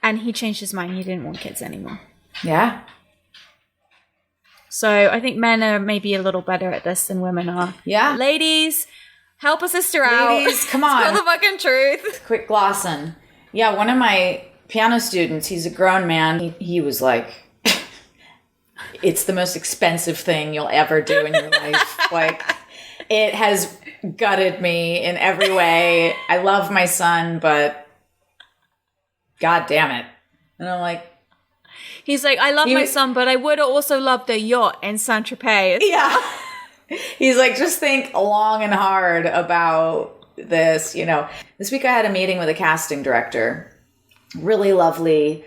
S2: And he changed his mind. He didn't want kids anymore.
S1: Yeah.
S2: So I think men are maybe a little better at this than women are.
S1: Yeah.
S2: Ladies, help a sister out.
S1: Ladies, come on.
S2: Tell the fucking truth.
S1: Quick glossin. Yeah, one of my piano students, he's a grown man. He was like, it's the most expensive thing you'll ever do in your life. Like, it has gutted me in every way. I love my son, but God damn it. And I'm like,
S2: he's like, I love my son, but I would have also loved a yacht in Saint-Tropez.
S1: Yeah. He's like, just think long and hard about this. This week I had a meeting with a casting director, really lovely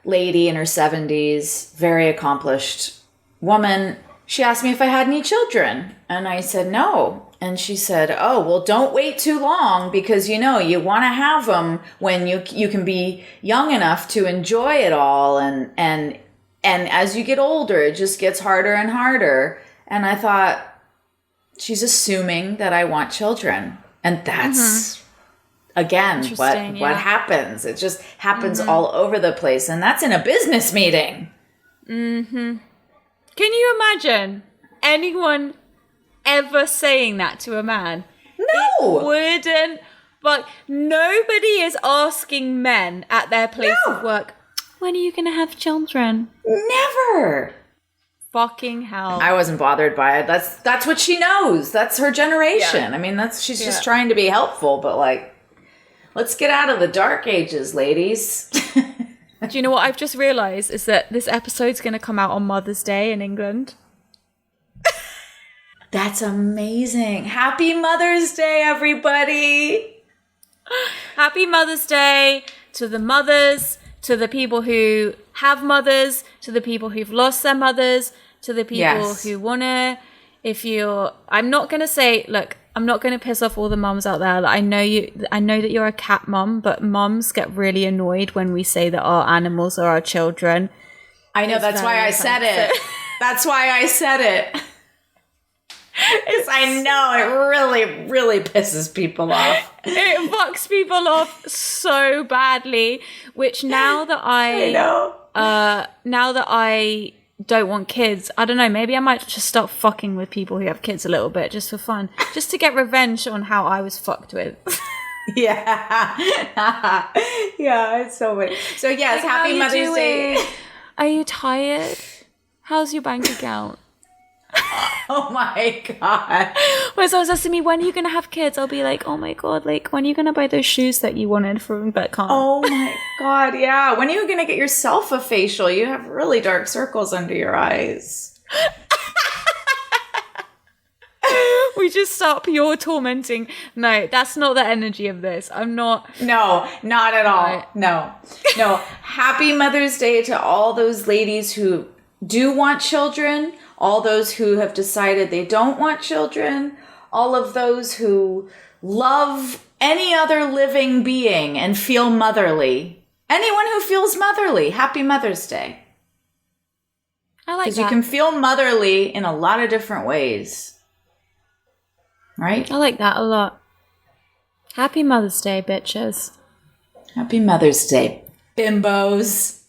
S1: lady in her 70s, very accomplished woman. She asked me if I had any children, and I said no. And she said, oh, well, don't wait too long, because you want to have them when you can be young enough to enjoy it all, and as you get older it just gets harder and harder. And I thought, she's assuming that I want children, and that's again what happens. It just happens all over the place, and that's in a business meeting.
S2: Can you imagine anyone ever saying that to a man?
S1: No.
S2: It wouldn't. But nobody is asking men at their place of work, when are you going to have children?
S1: Never.
S2: Fucking hell.
S1: I wasn't bothered by it. That's what she knows. That's her generation. Yeah. I mean, she's just trying to be helpful, but like, let's get out of the dark ages, ladies.
S2: Do you know what I've just realized is that this episode's going to come out on Mother's Day in England?
S1: That's amazing. Happy Mother's Day, everybody.
S2: Happy Mother's Day to the mothers, to the people who have mothers, to the people who've lost their mothers, to the people who want to. I'm not going to say, look, I'm not going to piss off all the mums out there. I know that you're a cat mum, but mums get really annoyed when we say that our animals are our children.
S1: I know, that's why I said it. That's why I said it. I know, it really, really pisses people off.
S2: It fucks people off so badly, which now that I don't want kids, I don't know, maybe I might just start fucking with people who have kids a little bit, just for fun, just to get revenge on how I was fucked with.
S1: Yeah. Yeah, it's so funny. So yes, like, happy Mother's Day.
S2: Are you tired? How's your bank account?
S1: Oh my God.
S2: When someone's asking me, when are you going to have kids? I'll be like, oh my God, like, when are you going to buy those shoes that you wanted from Betcon?
S1: Oh my God, yeah. When are you going to get yourself a facial? You have really dark circles under your eyes.
S2: We just start pure tormenting. No, that's not the energy of this. I'm not.
S1: No, not at all. No. Happy Mother's Day to all those ladies who do want children, all those who have decided they don't want children, all of those who love any other living being and feel motherly. Anyone who feels motherly, happy Mother's Day.
S2: I like that.
S1: Because you can feel motherly in a lot of different ways. Right?
S2: I like that a lot. Happy Mother's Day, bitches.
S1: Happy Mother's Day, bimbos.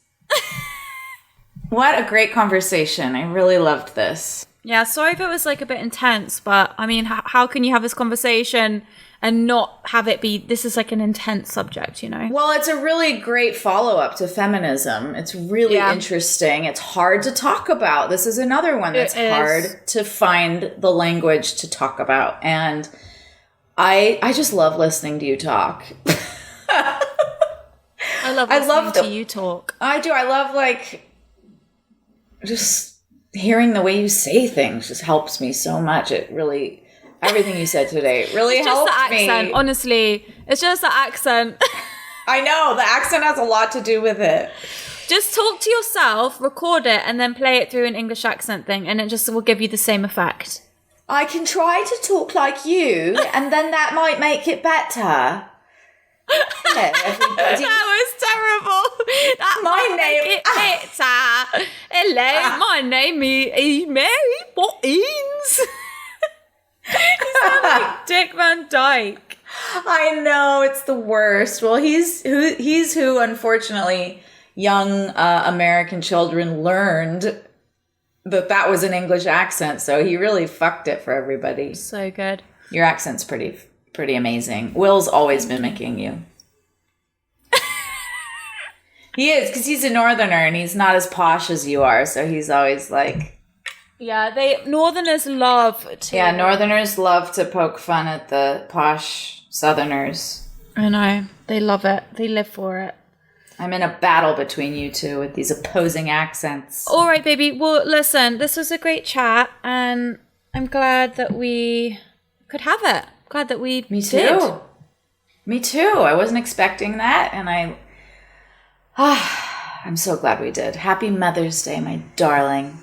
S1: What a great conversation. I really loved this.
S2: Yeah, sorry if it was like a bit intense, but I mean, how can you have this conversation and not have it be, this is like an intense subject, you know?
S1: Well, it's a really great follow-up to feminism. It's really interesting. It's hard to talk about. This is another one that's hard to find the language to talk about. And I just love listening to you talk.
S2: I love listening to you talk.
S1: I do. I love like just hearing the way you say things just helps me so much. It really, everything you said today really helped me.
S2: It's just the accent, honestly. It's just the accent.
S1: I know, the accent has a lot to do with it.
S2: Just talk to yourself, record it, and then play it through an English accent thing, and it just will give you the same effect.
S1: I can try to talk like you, and then that might make it better. Hello, everybody.
S2: That was terrible. That
S1: my name
S2: is Hello, my name is Mary Poppins. You sound like Dick Van Dyke.
S1: I know, it's the worst. Well, he's who unfortunately young American children learned that was an English accent, so he really fucked it for everybody.
S2: So good.
S1: Your accent's pretty amazing. Will's always mimicking you. He is, because he's a northerner and he's not as posh as you are, so he's always like...
S2: Yeah, northerners love to...
S1: Yeah, northerners love to poke fun at the posh southerners.
S2: I know. They love it. They live for it.
S1: I'm in a battle between you two with these opposing accents.
S2: All right, baby. Well, listen, this was a great chat, and I'm glad that we could have it. Glad that we
S1: Me too.
S2: did.
S1: Me too. I wasn't expecting that, and I'm so glad we did. Happy Mother's Day, my darling.